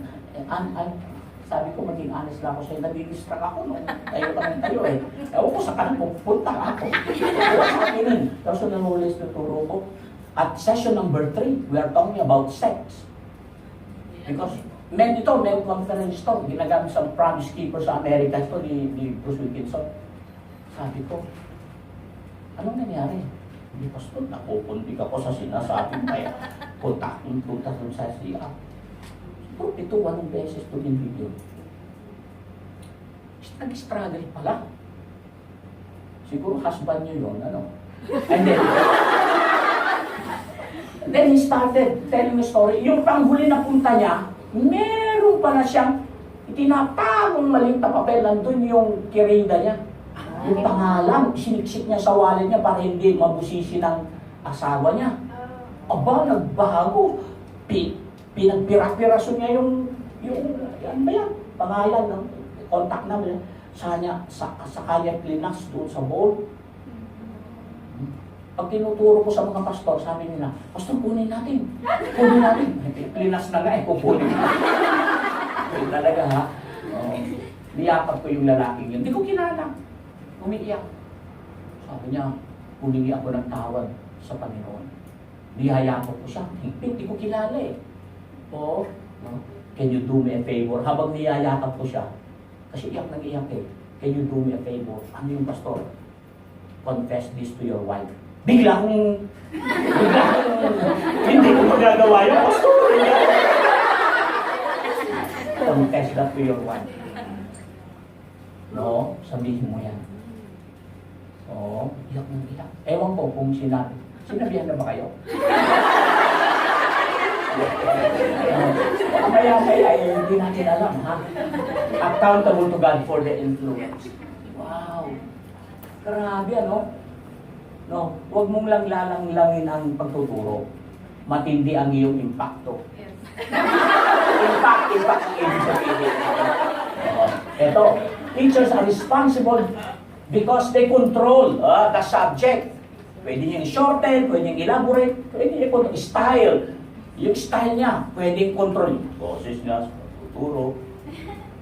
sabi ko, maging honest lang ako sa'yo, nadidistract ako nung tayo eh. Ewan ko sa kanang pupunta ako. Ewan sa akin personal holiness na turo ko. At session number 3, we are talking about sex. Because, men conference to, ginagamit sa promise keeper sa Amerika ito ni Bruce Wilkinson. Sabi ko, anong nangyari? Hindi, pastor, napupuntik ako sa sinasabing kaya punta dun sa siya. Siguro ito, anong beses ito yung video. Nag-struggle pala. Siguro husband nyo yun, ano? And then he started telling me story. Yung panghuli na punta niya, meron pala siyang itinatagong maliit na papel. Nandun yung kirida niya. Yung pangalan, siniksik niya sa wallet niya para hindi mabusisi ng asawa niya. Aba, nagbago. Pinagpira-piraso niya yung ano ba yan? Pangalan ng contact number. Sa kanya plinas doon sa bowl. Pag tinuturo ko sa mga pastor, sabi nila, pastor, kunin natin. Kunin natin. Plinas na nga eh, kukunin natin. So, talaga ha. Niyakap ko yung lalaking yun. Hindi ko kilala. Umiiyak. Sabi niya, humingi ako ng tawad sa Panginoon. Niyayakap ko siya. Hindi ko kilala eh. Oo. No? Can you do me a favor? Habang niyayakap ko siya, kasi iyak nang iyak eh. Can you do me a favor? Ano yung pastor? Confess this to your wife. Bigla kong hindi ko magagawa yun. Pastor! Confess that to your wife. No? Sabihin mo yan. Oo. Iyak nang iyak. Ewan ko kung sinabi. Sinabihan na ba kayo? Maya-maya eh, hindi natin alam, ha? Accountable to God for the influence. Wow! Grabe, ano? No, huwag mong lang lalang-langin ang pagtuturo. Matindi ang iyong impacto. Impact ang ibig sabihin. Ito, teachers are responsible because they control the subject. Pwede niyang shorten, pwede niyang elaborate, pwede niyang control style. Yung style niya, pwedeng control. Boses niya, tuturo.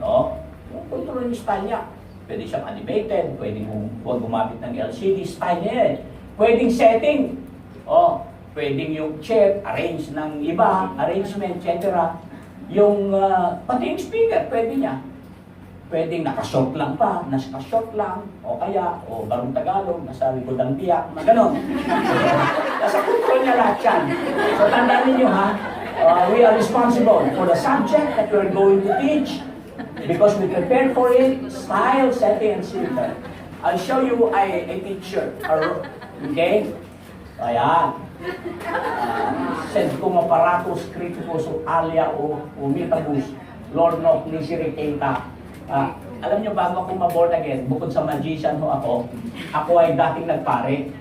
No? Yung control yung style niya. Pwede siyang animated, pwedeng huwag gumamit ng LCD, style niya eh. Pwedeng setting. Pwedeng yung chair, arrange ng iba, arrangement, etc. Yung, pati yung speaker, pwede niya. Pwedeng nakashort lang pa, naka-short lang, o kaya, barong Tagalog, nasa likod ng tiyak, mga ganon. Nasa control niya lahat yan. So tandaan ninyo ha, we are responsible for the subject that we are going to teach because we prepared for it, style, setting, and speaker. I'll show you a picture. Okay? Ayan. Sed como paratus criticus alia o umitabus, Lord no nisiriketa. Alam niyo, bago ako ma-born again, bukod sa magician ho ako ay dating nagpare.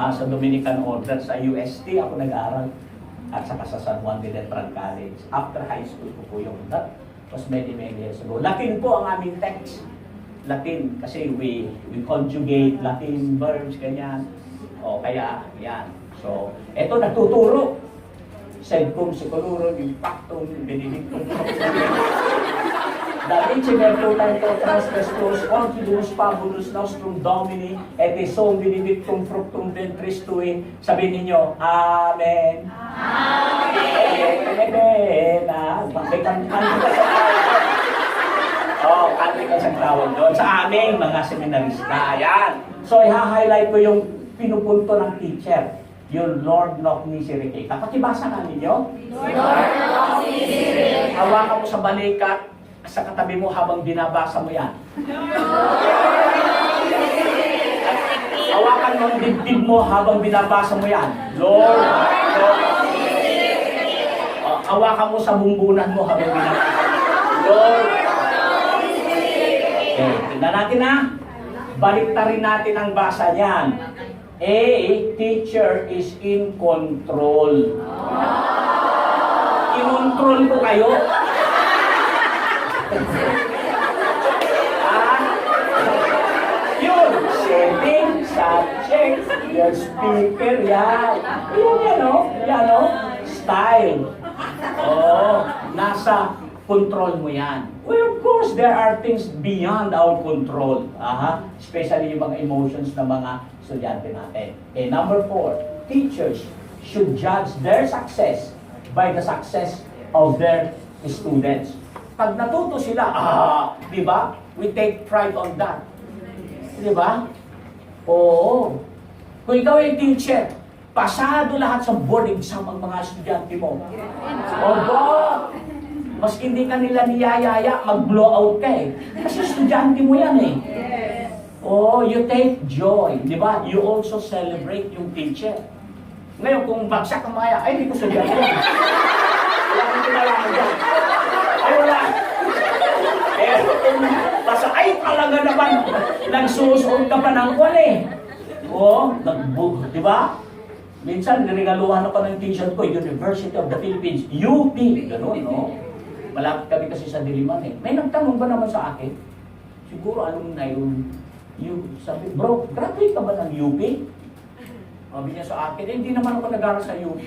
sa Dominican Order, sa UST ako nag-aaral. At saka sa San Juan de Letran College. After high school ko po yung that was many years ago. Latin po ang aming text. Latin kasi we conjugate Latin verbs, ganyan. O kaya, yan. So, eto nagtuturo. Sed cum seculorum impactum benedictum Davici virtutam totras Christus contribumus fabulus nostrum Domini et sum benedictum fructum ventris tui. Sabihin ninyo, Amen. Amen. Amen. May kanto sa kanto ka sa tawag doon. Sa aming mga seminarista. Ayan. So, i-highlight ko yung pinupunto ng teacher. Yung Lord Knock Misericate. Pakibasa nga ninyo. Lord knows misericate. Hawakan mo sa balikat sa katabi mo habang binabasa mo yan. Hawakan mo ang dibdib mo habang binabasa mo yan. Lord knows misericate. Hawakan mo sa bumbunan mo habang binabasa mo. Lord knows misericate. Okay, tingnan natin ha. Baliktarin natin ang basa niyan. A teacher is in control. I-control ko kayo. Yun, setting, subject, your speaker, yan. Yan o, style. Nasa control mo yan. Well, of course, there are things beyond our control. Especially yung mga emotions ng mga estudyante natin. Number 4, teachers should judge their success by the success of their students. Pag natuto sila, di ba? We take pride on that. Di ba? Oo. Kung ikaw ay teacher, pasado lahat sa board exam ang mga estudyante mo. Opo. Mas hindi ka nila niyayaya, mag-blowout ka eh. Kasi estudyante mo yan eh. You take joy. Di ba? You also celebrate yung teacher. Ngayon, kung bagsak ang maya, ay, hindi ko estudyante yan. Wala kong kinalaman dyan. Ay, wala. Basta, ay, talaga naman, nagsusuot ka pa ng kwan eh. Di ba? Minsan, niregaluhan ako ng t-shirt ko, University of the Philippines, UP. Ganun, no? Malapit kami kasi sa Diliman eh. May nagtanong ba naman sa akin? Siguro, alumni yung sabi, bro, graduate ka ba ng UP? Sabi niya sa akin, hindi naman ako nag-aral sa UP.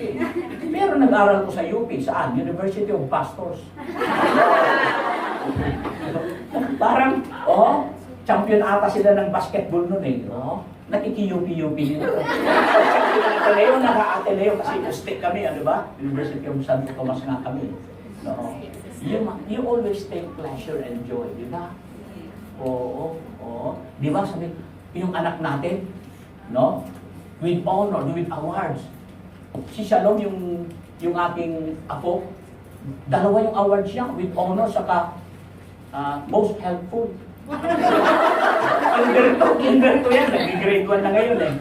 Pero nag-aral ko sa UP. Saan? University of Pastors. Parang, champion ata sila ng basketball nun eh. Nakiki-UP-UP nila. Ateneo, naka-Ateneo kasi ustik kami, ano ba? University of Santo Tomas nga kami. You always take pleasure and joy, di ba? Oo. Di ba sabi, yung anak natin, no? With honor, with awards. Si Shalom, yung aking apo, dalawa yung awards niya, with honor, saka most helpful. Inverto yan, nag-grade 1 na ngayon eh.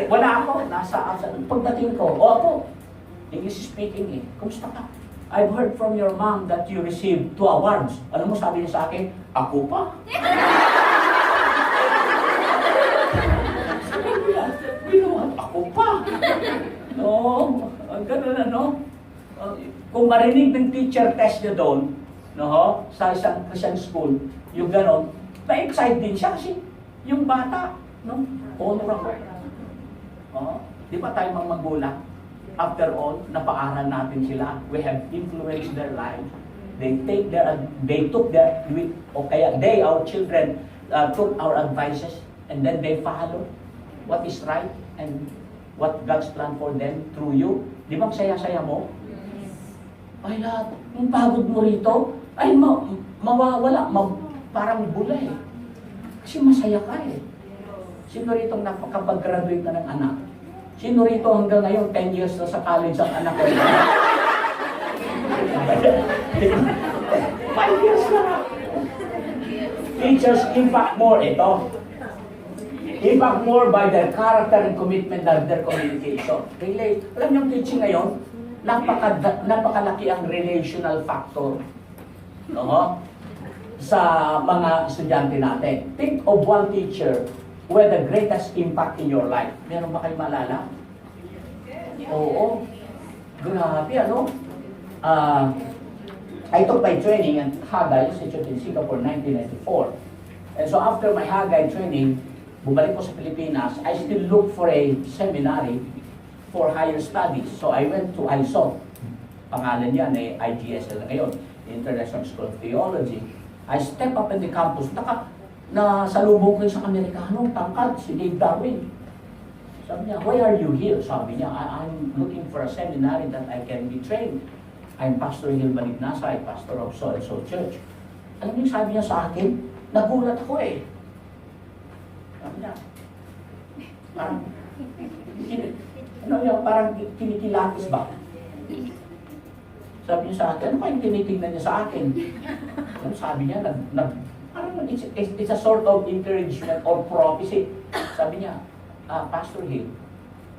Wala ako, nasa pagdating ko, ako, English speaking eh, kumusta ka? I've heard from your mom that you received 2 awards. Ano mo sabi niya sa akin? Ako pa. Ako pa. Ganun ano. Kung marinig ng teacher test niya doon, sa isang Christian school, yung gano'n, na-excite din siya kasi yung bata, honor ako. Di ba tayo mga magulang? After all, napaaral natin sila. We have influenced their lives. Our children took our advices and then they follow what is right and what God's plan for them through you. Di ba saya-saya mo? Ay lahat, yung pagod mo rito, ay mawawala, parang bula eh. Kasi masaya ka eh. Sino rito nakapag-graduate na ng anak? Sino rito hanggang ngayon, 10 years na sa college ang anak ko? 5 years na. Teachers impact more. Ito. Impact more by their character and commitment than their communication. Alam niyo, teaching ngayon, napakalaki ang relational factor. Sa mga estudyante natin. Think of one teacher who had the greatest impact in your life? Meron ba kayo maalala? Oo. Grabe, ano? I took my training at Hagay Institute in Singapore, 1994. And so after my Hagay training, bumalik ko sa Pilipinas, I still look for a seminary for higher studies. So I went to ISOT. Pangalan yan IGS na ngayon, International School of Theology. I step up in the campus. Nasalubong ko sa Amerikano, tangkad, si Dave Darwin. Sabi niya, why are you here? Sabi niya, I'm looking for a seminary that I can be trained. I'm Pastor Hill Malignasay, pastor of so-and-so church. Alam niyo, sabi niya sa akin, nagulat ako eh. Sabi niya, parang kinikilatis ba? Sabi niya sa akin, ano pa yung tinitingnan niya sa akin? Sabi niya, it's a sort of encouragement or prophecy. Sabi niya, Pastor Hill,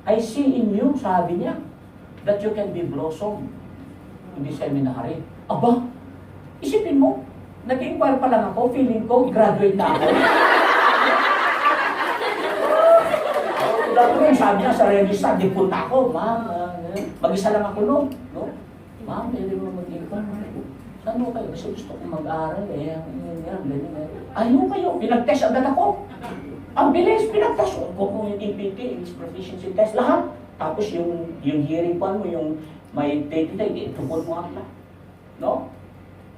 I see in you, sabi niya, that you can be blossom in the seminary. Aba, isipin mo, nag-inquire pa lang ako, feeling ko, graduate na ako. Dati rin, sabi niya sa register, di punta ako, ma'am, mag-isa lang ako noon. No? Ma'am, pwede mo mag-inquire. Saan mo kayo? Kasi gusto ko mag-aral eh. Ayun kayo, pinag-test agad ako. Ang bilis, pinag-test ko kung yung EPT, English Proficiency Test, lahat. Tapos yung hearing pa mo, yung may take-take, tupon mo ang lahat. No?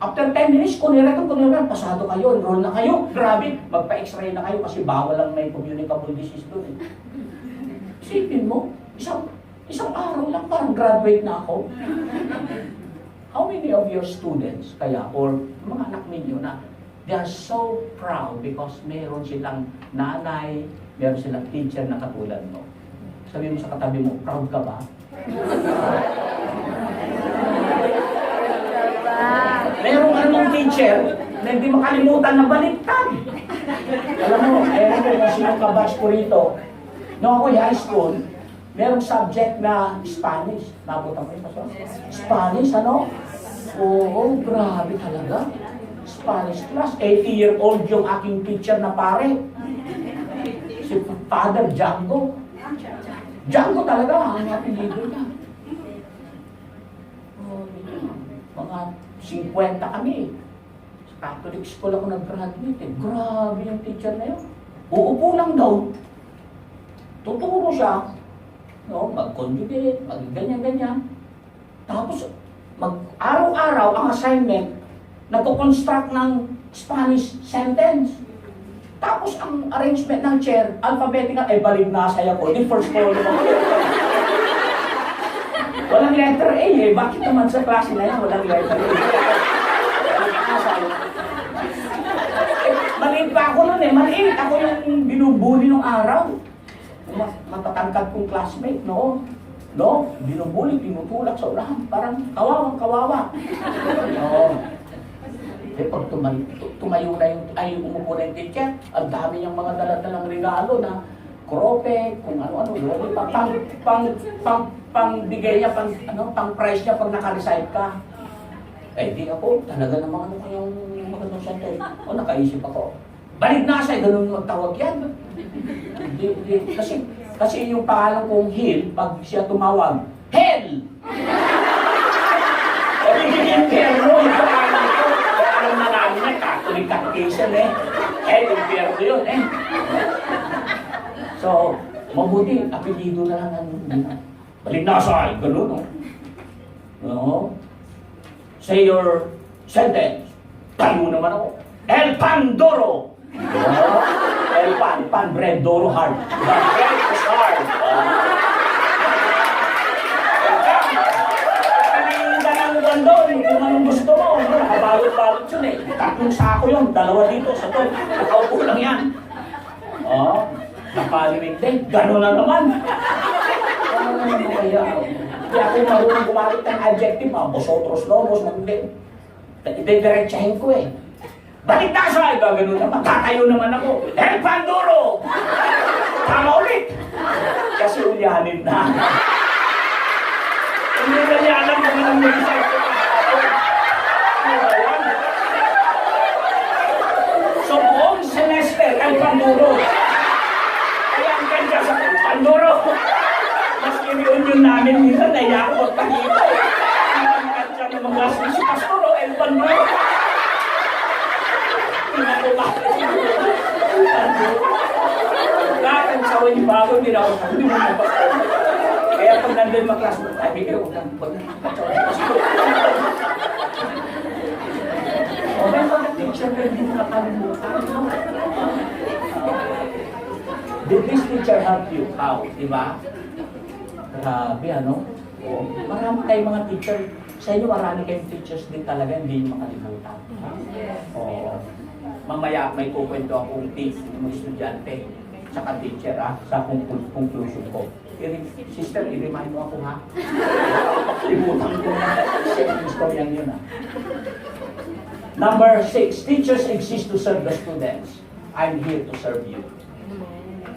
After 10 minutes, kunirekan, pasado kayo, enroll na kayo. Grabe, magpa-x-ray na kayo kasi bawal lang may communicable disease doon eh. Isipin mo, isang araw lang, parang graduate na ako. How many of your students kaya, or mga anak ninyo na they are so proud because meron silang nanay, meron silang teacher na katulad mo? Sabi mo sa katabi mo, proud ka ba? Meron ka namang teacher na hindi makalimutan na baliktad. Alam mo, ayan ko kung sino kabatch ko rito. Noong ako high school, merong subject na Spanish. Nabutan ko yun. Spanish, ano? Oo, grabe talaga. Spanish class. 80-year-old yung aking teacher na pare. Si Father Django. Django talaga, ang apelido niya. Mga 50 kami. Sa Catholic school ako nag-graduate. Grabe yung teacher na yun. Uupo lang daw. Tuturo siya. No, mag-conjugate, mag-ganyan-ganyan. Tapos, araw-araw ang assignment, nagko-construct ng Spanish sentence. Tapos, ang arrangement ng chair, alphabetical, Malignasay ako. Di first call mo. Walang letter A eh. Bakit naman sa klase na yan, walang letter A? Maliit pa ako nun eh. Maliit. Ako yung binubuli nung araw. Matatangkad kong classmate, no? No? Binubuli, tinutulak sa ulahan. Parang kawawang-kawawa. No. Eh, pag tumayo na yung, umupo na yung teacher, ang dami niyang mga dala-dalang regalo na krope, kung ano-ano, pang-bigay niya, pang-price niya pag naka-recite ka. Eh, di ako, talaga namang ano kayong magandang sentence. O, nakaisip ako. Malignasay, ganun magtawag yan. Kasi yung pangalan kong Hill, pag siya tumawag, Hell! O, hindi yung Perno, yung pangalan ko. Kaya alam na namin na, Catholic catechism eh. Yung Perno yun eh. So, mabuti, apelido na lang ng Malignasay, ganun, no? No? Say your sentence. Tayo naman ako. El Pandoro! El pan bread, Doro hard. The bread is hard. Paninda ng bandon, kung anong gusto mo. Nakabalot-balot yun eh. 3 sako yun, 2 dito, sa to. Nakaupo lang yan. Napalinig din. Gano'n na naman. Gano'n na naman kaya. Kaya ako marunong gumamit ng adjective, bosotros lobos, hindi. Didiretsahin ko eh. Malignasay! Gagano naman, tatayo naman ako. El Pandoro! Tama ulit! Kasi ulyanin na. Hindi na niya alam kung anong mag-isip ko. So, buong semester, El Pandoro. Si Pastor, oh, El Banduro. Lahat ang sawa niyo bago, hindi na ako hindi mo na Pastor. Kaya pag nandun mga class, sabi kayo, huwag nang pagkakatawa si Pastor. O, may mga teacher na hindi mo nakalimutan. Did this teacher help you out? Diba? Grabe, ano? O, marami kayong mga teacher. Sa inyo, marami kayong teachers din talaga, hindi nyo makalimutan. O, mamaya may kukwento akong tips ng mga estudyante saka teacher, sa conclusion ko. Sister, i-remind mo ako, ha? Limutan ko na. Second story yan yun, ha? Number 6, teachers exist to serve the students. I'm here to serve you.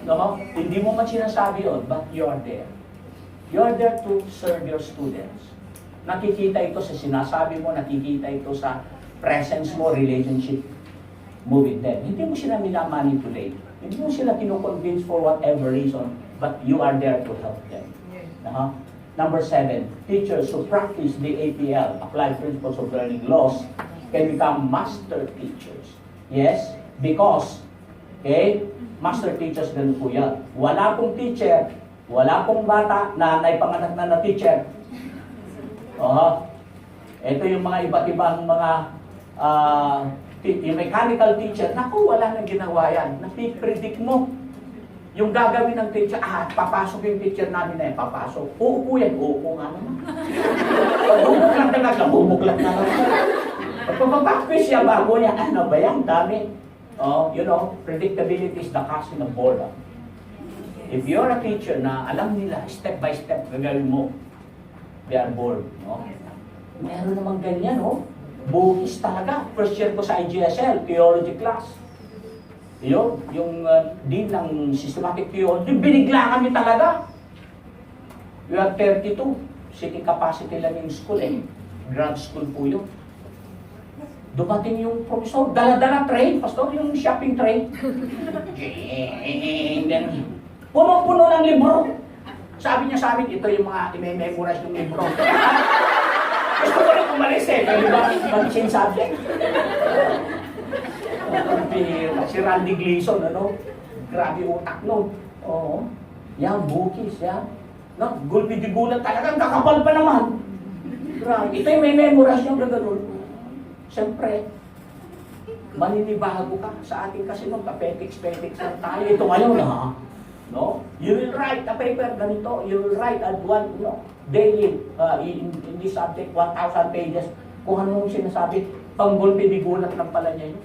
No? Hindi mo man sinasabi yun, but you're there. You're there to serve your students. Nakikita ito sa sinasabi mo, nakikita ito sa presence mo, relationship mo with them. Hindi mo sila minamanipulate. Hindi mo sila kinukonvince for whatever reason, but you are there to help them. Number 7, teachers who practice the APL, Applied Principles of Learning Laws, can become master teachers. Yes, because, okay, master teachers ganun po yan. Wala pong teacher, wala pong bata, nanay panganak na teacher. Ito yung mga iba't ibang mga yung mechanical teacher, naku, wala nang ginawa yan. Napipredict mo. Yung gagawin ng teacher, papasok yung teacher namin na yan, papasok. Uupo yan, uupo nga naman. Bumuk lang talaga, bumuk lang naman. Pagpapakpis siya bago niya, ano ba yan, dami. You know, predictability is the casting of boredom. If you're a teacher na alam nila, step by step, gagawin mo, they are bored. No? Meron naman ganyan, no? Bukis talaga. First year ko sa IGSL, theology class. Yun, yung dean ng systematic theology, binigla kami talaga. We have 32. City capacity lang yung school eh. Grad school po yun. Dumating yung professor, dala-dala train, pastor, yung shopping train. Puno-puno ng libro. Sabi niya sa amin, ito yung mga i-memorize yung libro. Gusto ko rin umalis eh, pero ba, mag-change subject. Si Randy Gleason, ano? Grabe utak nun. Oo. Yan, bukis, yan. No, gulpi-digulat talaga, kakapal pa naman. Grabe. Ito yung may memorize yung gano'n. Siyempre, maninibago ka sa ating kasi nung kapetiks-petiks lang tayo. Ito ngayon, ha? No? You will write a paper ganito. You will write at one, daily, in this subject, 1,000 pages. Kung ano yung sinasabi, panggulpi-digulat lang pala niya yun.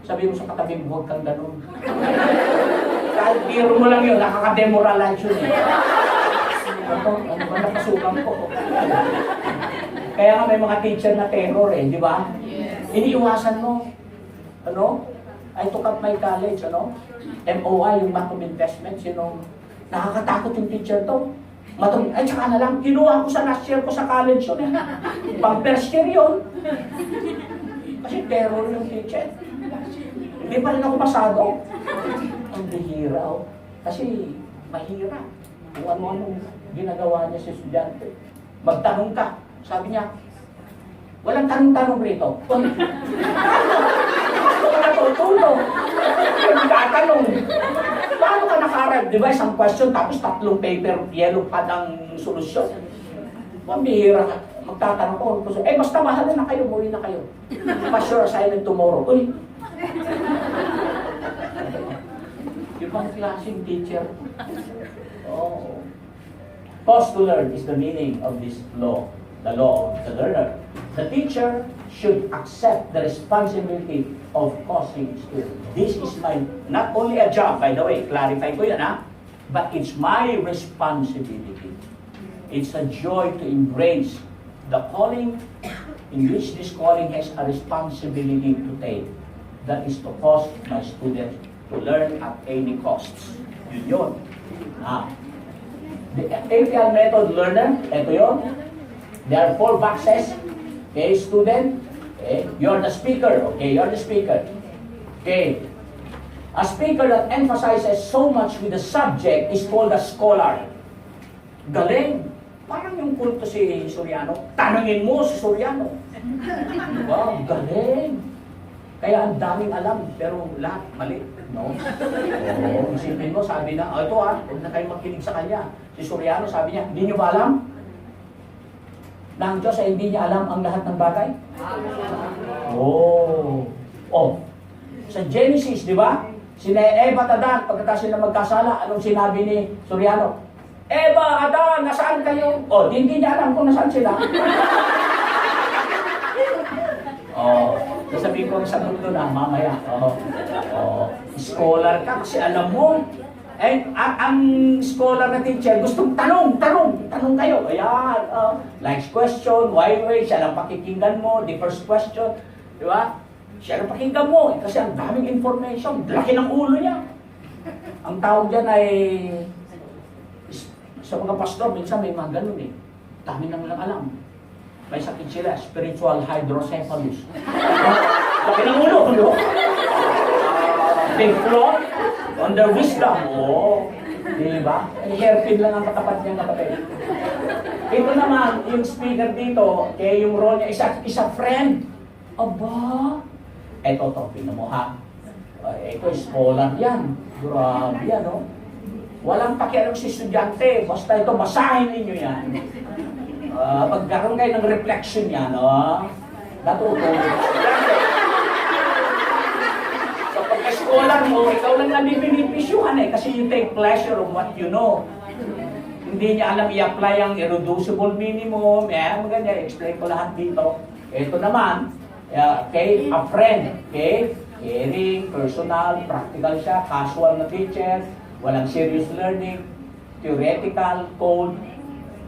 Sabi mo sa katabi mo, huwag kang ganun. Kahit biro mo lang yun, nakaka-demoralize yun eh. Ano ba napasukan ko? Kaya nga may mga teacher na terror eh, di ba? Iniiwasan mo. Ano? I took up my college, ano? MOI, yung Math of Investments, nakakatakot yung teacher to. Ay, tsaka na lang, kinuha ko sa last year ko sa college yun. Pang first year yun. Kasi terror yung teacher. Hindi pa rin ako pasado. Ang bihira, oh. Kasi mahirap. Kung ano-ano ginagawa niya sa estudyante. Magtanong ka. Sabi niya, walang tanong-tanong rito. Paano ka natutulong? Magtatanong. Paano ka naka-arrive? Di ba, isang question, tapos 3 paper, yellow pad ang solusyon. Mambihira ka. Magtatanong ko. Basta bahala na kayo, muli na kayo. Pass your assignment tomorrow. Uy! Ibang klaseng teacher. Oh. Cause to learn is the meaning of this law. The law of the learner. The teacher should accept the responsibility of causing students. This is not only a job, by the way, clarify ko yan, but it's my responsibility. It's a joy to embrace the calling in which this calling has a responsibility to take. That is to cause my students to learn at any costs. Yun. The APL method learner, ito yun. There are 4 boxes. Okay, student. Okay, you're the speaker. Okay, you're the speaker. Okay. A speaker that emphasizes so much with the subject is called a scholar. Galing. Parang yung kulto si Soriano. Tanungin mo si Soriano. Diba? Galing. Kaya ang daming alam, pero lahat mali. No? Oo, isipin mo, sabi na, ito huwag na kayo makinig sa kanya. Si Soriano, sabi niya, hindi nyo ba alam? Na ang Diyos ay hindi niya alam ang lahat ng bagay? Oh. Sa Genesis, di ba? Sina Eva at Adan, pagkatapos sila magkasala, anong sinabi ni Soriano? Eva, Adan, nasaan kayo? Oh, hindi niya alam kung nasaan sila. Sasabihin ko ang sagot doon mamaya. Scholar ka kasi alam mo. Ang scholar na teacher, gustong tanong kayo. Ayan, likes question, why, siya lang pakikinggan mo, the first question. Di ba? Siya lang pakinggan mo, kasi ang daming information, laki ng ulo niya. Ang tawag dyan ay, sa mga pastor, minsan may mga ganun eh. Dami nang lang alam. May sakit sila, spiritual hydrocephalus. Laki ng ulo, no? Big float, under wisdom. Di ba? Hairpin lang ang katapat niya, kapatid. Ito naman, yung speaker dito, kaya yung role niya, isa friend. Aba, eto to, pinan mo ha. Ito, scholar yan. Grabe yan, no? Walang pakialam si estudyante, basta ito, basahin ninyo yan. Pagkaroon kayo ng reflection yan, natutulog. So pagka-scholar mo, ikaw lang ang binipisyuhan kasi you take pleasure of what you know. Hindi niya alam i-apply ang irreducible minimum, maganda, explain ko lahat dito. Ito naman, okay, a friend, okay, caring, personal, practical siya, casual na teacher, walang serious learning, theoretical, cold.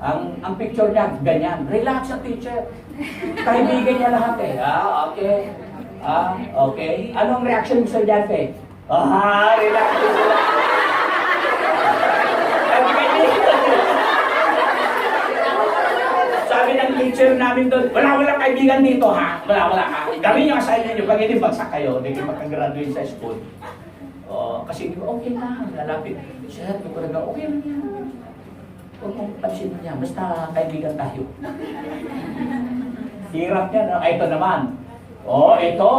Ang picture niya, ganyan. Relax sa teacher. Kaibigan niya lahat eh. Okay. Okay. Anong reaction mo sa estudyante? Relax din sila. Sabi ng teacher namin doon, wala kaibigan dito ha. Wala ha. Gawin niyo assignment niyo. Pag hindi bagsak kayo, hindi kayo makagraduate sa school. Kasi okay na, lalapit. Sir, okay lang yan. Huwag mong pansin niya, basta kaibigan tayo. Hirap yan. Ito naman. Ito.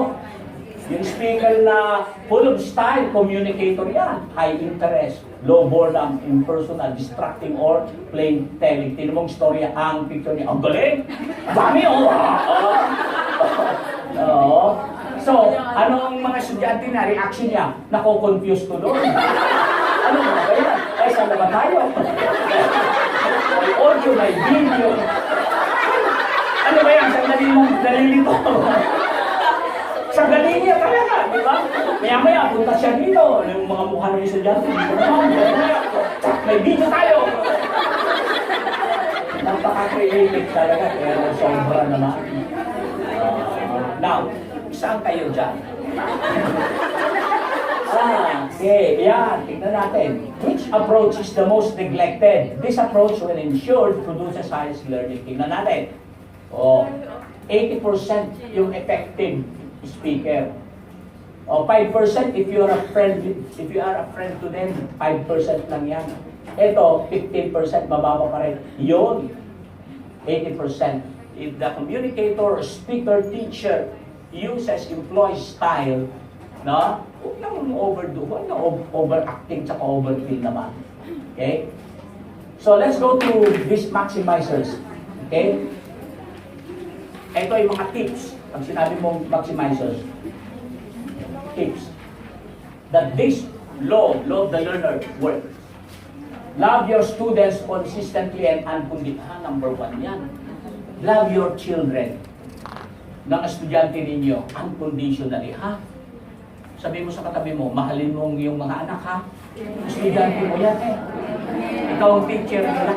Yung speaker na full of style, communicator yan. High interest, low boredom, impersonal, distracting, or plain telling. Tinamong storya ang picture niya. Ang galing! Dami, So, anong mga estudyante na reaction niya? Nako-confuse ko doon. Ano ba yan? Saan na ba tayo? May audio, may video. Ano ba yan? Sandali mong nalilito. Sandali niya talaga, di ba? Maya-maya, punta siya dito. Yung mga mukha ng estudyante. May video tayo. Napaka-creative talaga. Pero sobra naman. Now, saan kayo dyan? Okay, yan. Tignan natin. Which approach is the most neglected? This approach, when ensured, produces highest learning. Tignan natin. 80% yung effective speaker. 5% if you are a friend to them, 5% lang yan. Ito, 15%, mababa pa rin. Yun, 80%. If the communicator, speaker, teacher uses employee style, no? Huwag nang overdo, huwag nang overacting tsaka overkill naman. Okay? So, let's go to these maximizers. Okay? Ito yung mga tips. Pag sinabi mong maximizers, tips. That this law of the learner works. Love your students consistently and unconditionally. Number 1 yan. Love your children. Ng estudyante ninyo, unconditionally. Sabi mo sa katabi mo, mahalin mo yung mga anak ha. Estudyante mo yan eh. Ikaw ang teacher nila.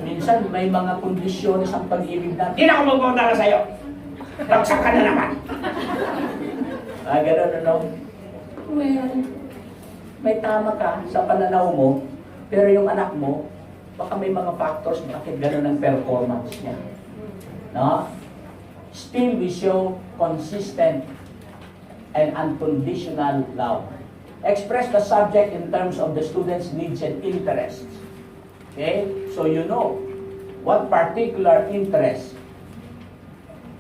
Minsan may mga kondisyones ang pag-ibig na, hindi na ako magpapatala sa'yo. Bagsak ka na naman. Ganun ano. Well, may tama ka sa pananaw mo, pero yung anak mo, baka may mga factors bakit ganun ang performance niya. No? Still we show consistent and unconditional love. Express the subject in terms of the student's needs and interests. Okay? So you know what particular interest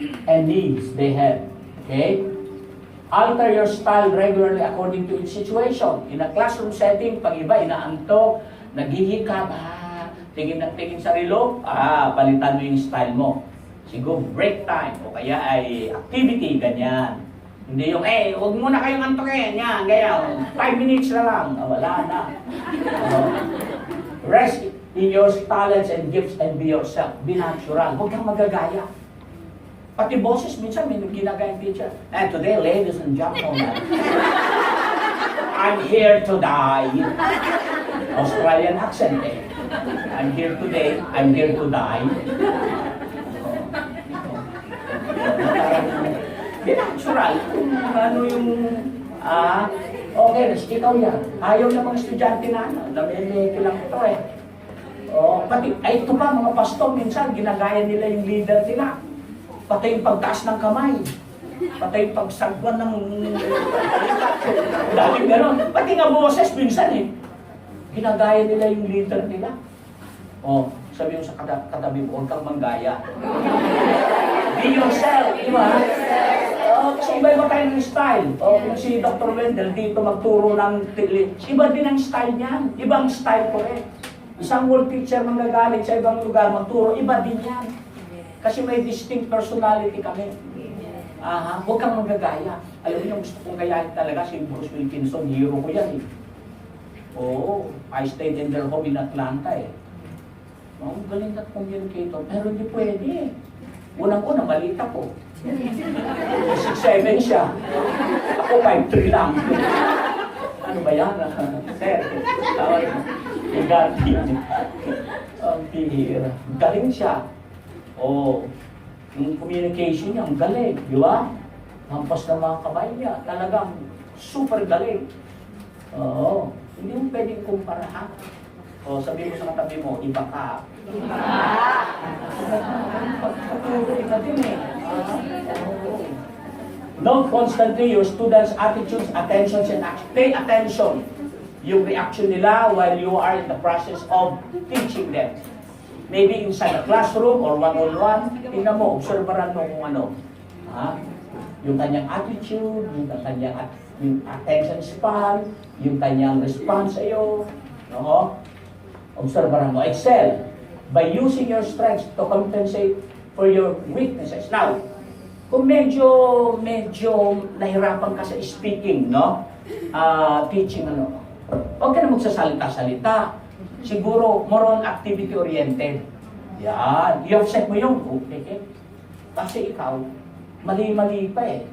and needs they have. Okay? Alter your style regularly according to its situation. In a classroom setting, pag iba inaantok, naghihikab, tingin ng tingin sa relo, palitan mo yung style mo. Siguro break time o kaya ay activity, ganyan. Hindi yung, huwag muna kayong antokin, yan, ganyan. 5 minutes na lang, wala na. Rest in your talents and gifts and be yourself. Be natural. Huwag kang magagaya. Pati boses, minsan may ginagaya yung teacher. And today, ladies and gentlemen, I'm here to die. Australian accent eh. I'm here today, I'm here to die. Be natural. Kung ano yung, okay, ikaw yan. Ayaw na mga estudyante na, namimiki lang ito eh. Pati, ito pa, mga pastor, minsan, ginagaya nila yung leader nila. Pati yung pagtaas ng kamay. Pati yung pagsagwan ng... Daming gano'n. Pati nga boses, minsan eh. Ginagaya nila yung leader nila. Sabi mo sa katabi mo, huwag kang manggaya. Be yourself, di ba? Kasi iba-iba tayo ng style. Kung si Dr. Wendell dito magturo ng tili, iba din ang style niyan. Ibang style ko eh. Isang world teacher manggagaling sa ibang lugar magturo, iba din yan. Kasi may distinct personality kami. Huwag kang magagaya. Alam mo yung gusto kong gayahin talaga si Bruce Wilkinson, hero ko yan eh. I stayed in their home in Atlanta eh. Galing na communicator, pero hindi pwede eh. Unang-una, malita ko. 6'7" siya. Ako 5'3" lang. Ano ba yan? Sir, ang pihira. Galing siya. Yung communication niya, ang galing. Di ba? Hampas ng mga kamay niya. Talagang super galing. Hindi mo pwedeng kumparahan. Sabi mo sa katabi mo, iba ka. Pagkatulog ka din eh. Note constantly your students' attitudes, attentions, and actions. Pay attention yung reaction nila while you are in the process of teaching them. Maybe inside the classroom or one-on-one, tingnan mo, observeran mo kung ano. Yung kanyang attitude, yung kanyang attention span, yung kanyang response sa iyo. Observeran mo. Excel by using your strengths to compensate for your weaknesses. Now, kung medyo nahirapan ka sa speaking, teaching, huwag ka na magsasalita-salita. Siguro, more on activity-oriented. Yan. I-offset mo yung, okay. Kasi ikaw, mali-mali pa eh.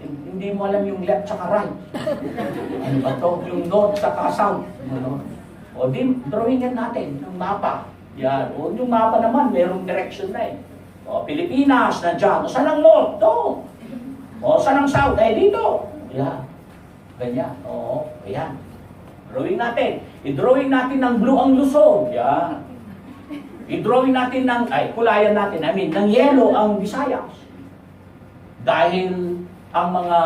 Hindi mo alam yung left tsaka right. Ano ba to? Yung north tsaka south. Drawingan natin ng mapa. Yan. Yung mapa naman, mayroong direction na eh. Pilipinas, nandiyan. Saan ang north? Doon. Saan ang south? Dito. Yan. Ganyan. Ayan. Drawing natin. I-drawing natin ng blue ang Luzon. Yan. I-drawing natin ng, kulayan natin, ng yellow ang Visayas. Dahil ang mga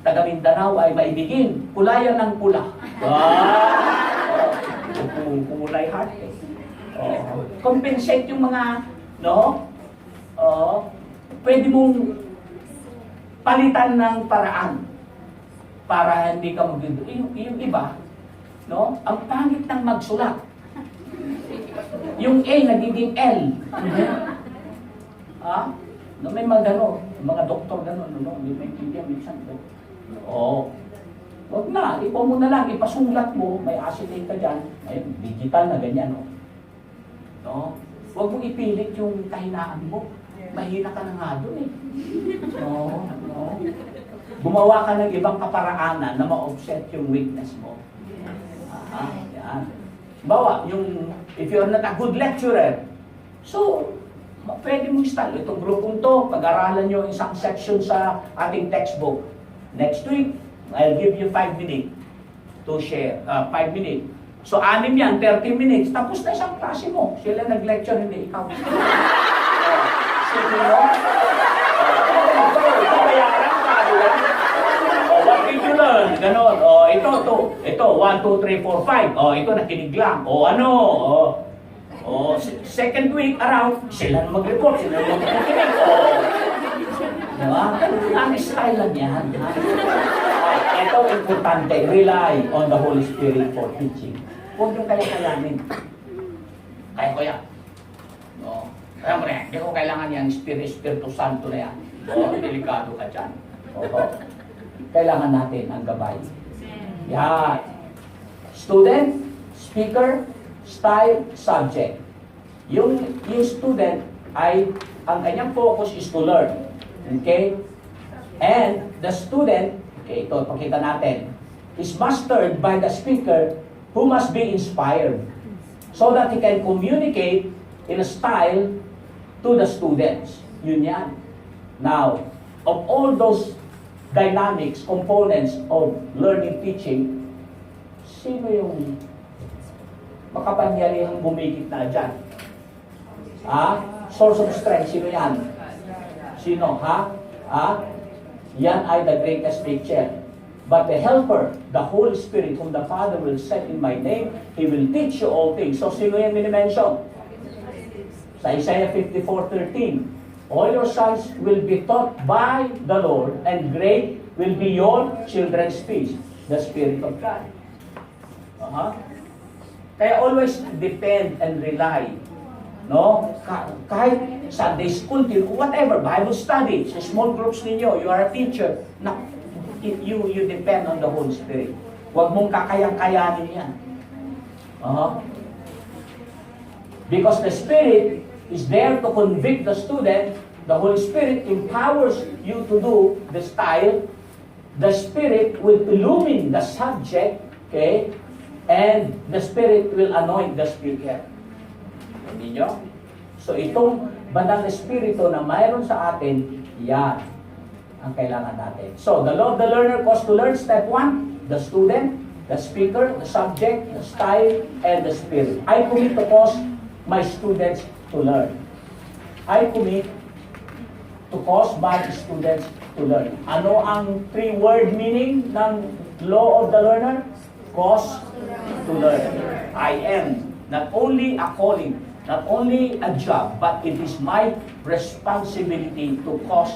taga Mindanao ay maibigin, kulayan ng pula. Kulay heart eh. Compensate yung mga, pwede mong palitan ng paraan para hindi ka yung iba, ang pangit ng magsulat. Yung A nagiging L. May mga mga doktor may maintindihan minsan. Huwag na, ipo mo na lang, ipasulat mo, may acetate ka dyan, digital na ganyan, Huwag mong ipilit yung kahinaan mo. Mahina ka na nga doon eh. Gumawa ka ng ibang kaparaanan na ma-offset yung weakness mo. Yan. Bawa, if you're not a good lecturer, so, pwede mong style. Itong grupong to, pag-aralan nyo isang section sa ating textbook. Next week, I'll give you 5 minutes to share. 5 minutes. So, 6 yan, 30 minutes. Tapos na isang klase mo. Sila nag-lecture, hindi ikaw. Sige mo. Bayaran ka. What did you learn? Ganon. Ito, 1, 2, 3, 4, 5. Ito, nakinig lang. Second week around, sila na mag-report. Sila na mag-report. Diba? Ang style lang yan. Ha? Ito importante, rely on the Holy Spirit for teaching. Huwag yung kaya-kayanin. Kaya ko yan. No. Kaya mo na yan, hindi ko kailangan yan, Espiritu Santo na yan. No, delikado ka dyan. Oo. Kailangan natin ang gabay. Yan. Student, speaker, style, subject. Yung student ay, ang kanyang focus is to learn. Okay? And the student, okay, ito, pakita natin, is mastered by the speaker who must be inspired so that he can communicate in a style to the students. Yun yan. Now, of all those dynamics, components of learning, teaching, sino yung makapangyarihang bumigit na dyan? Source of strength, sino yan? Sino, Yan ay the greatest teacher. But the helper, the Holy Spirit, whom the Father will send in my name, He will teach you all things. So, sino yan minimension? Sa Isaiah 54:13, all your sons will be taught by the Lord, and great will be your children's peace, the Spirit of God. Kaya always depend and rely. No? Kahit Sunday school, whatever, Bible study, sa small groups ninyo, you are a teacher, you depend on the Holy Spirit. Huwag mong kakayang-kayanin yan. Because the Spirit is there to convict the student. The Holy Spirit empowers you to do the style. The Spirit will illumine the subject, okay? And the Spirit will anoint the speaker. Hindi nyo? So itong bandang Espiritu na mayroon sa atin, yan ang kailangan natin. So the law of the learner cause to learn, step 1, the student, the speaker, the subject, the style, and the Spirit. I commit to cause my students to learn. I commit to cause my students to learn. Ano ang 3-word meaning ng law of the learner? Cause to learn. I am not only a calling, not only a job, but it is my responsibility to cause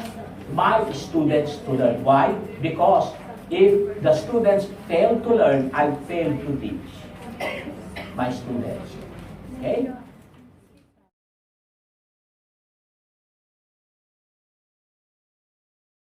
my students to learn. Why? Because if the students fail to learn, I fail to teach my students. Okay?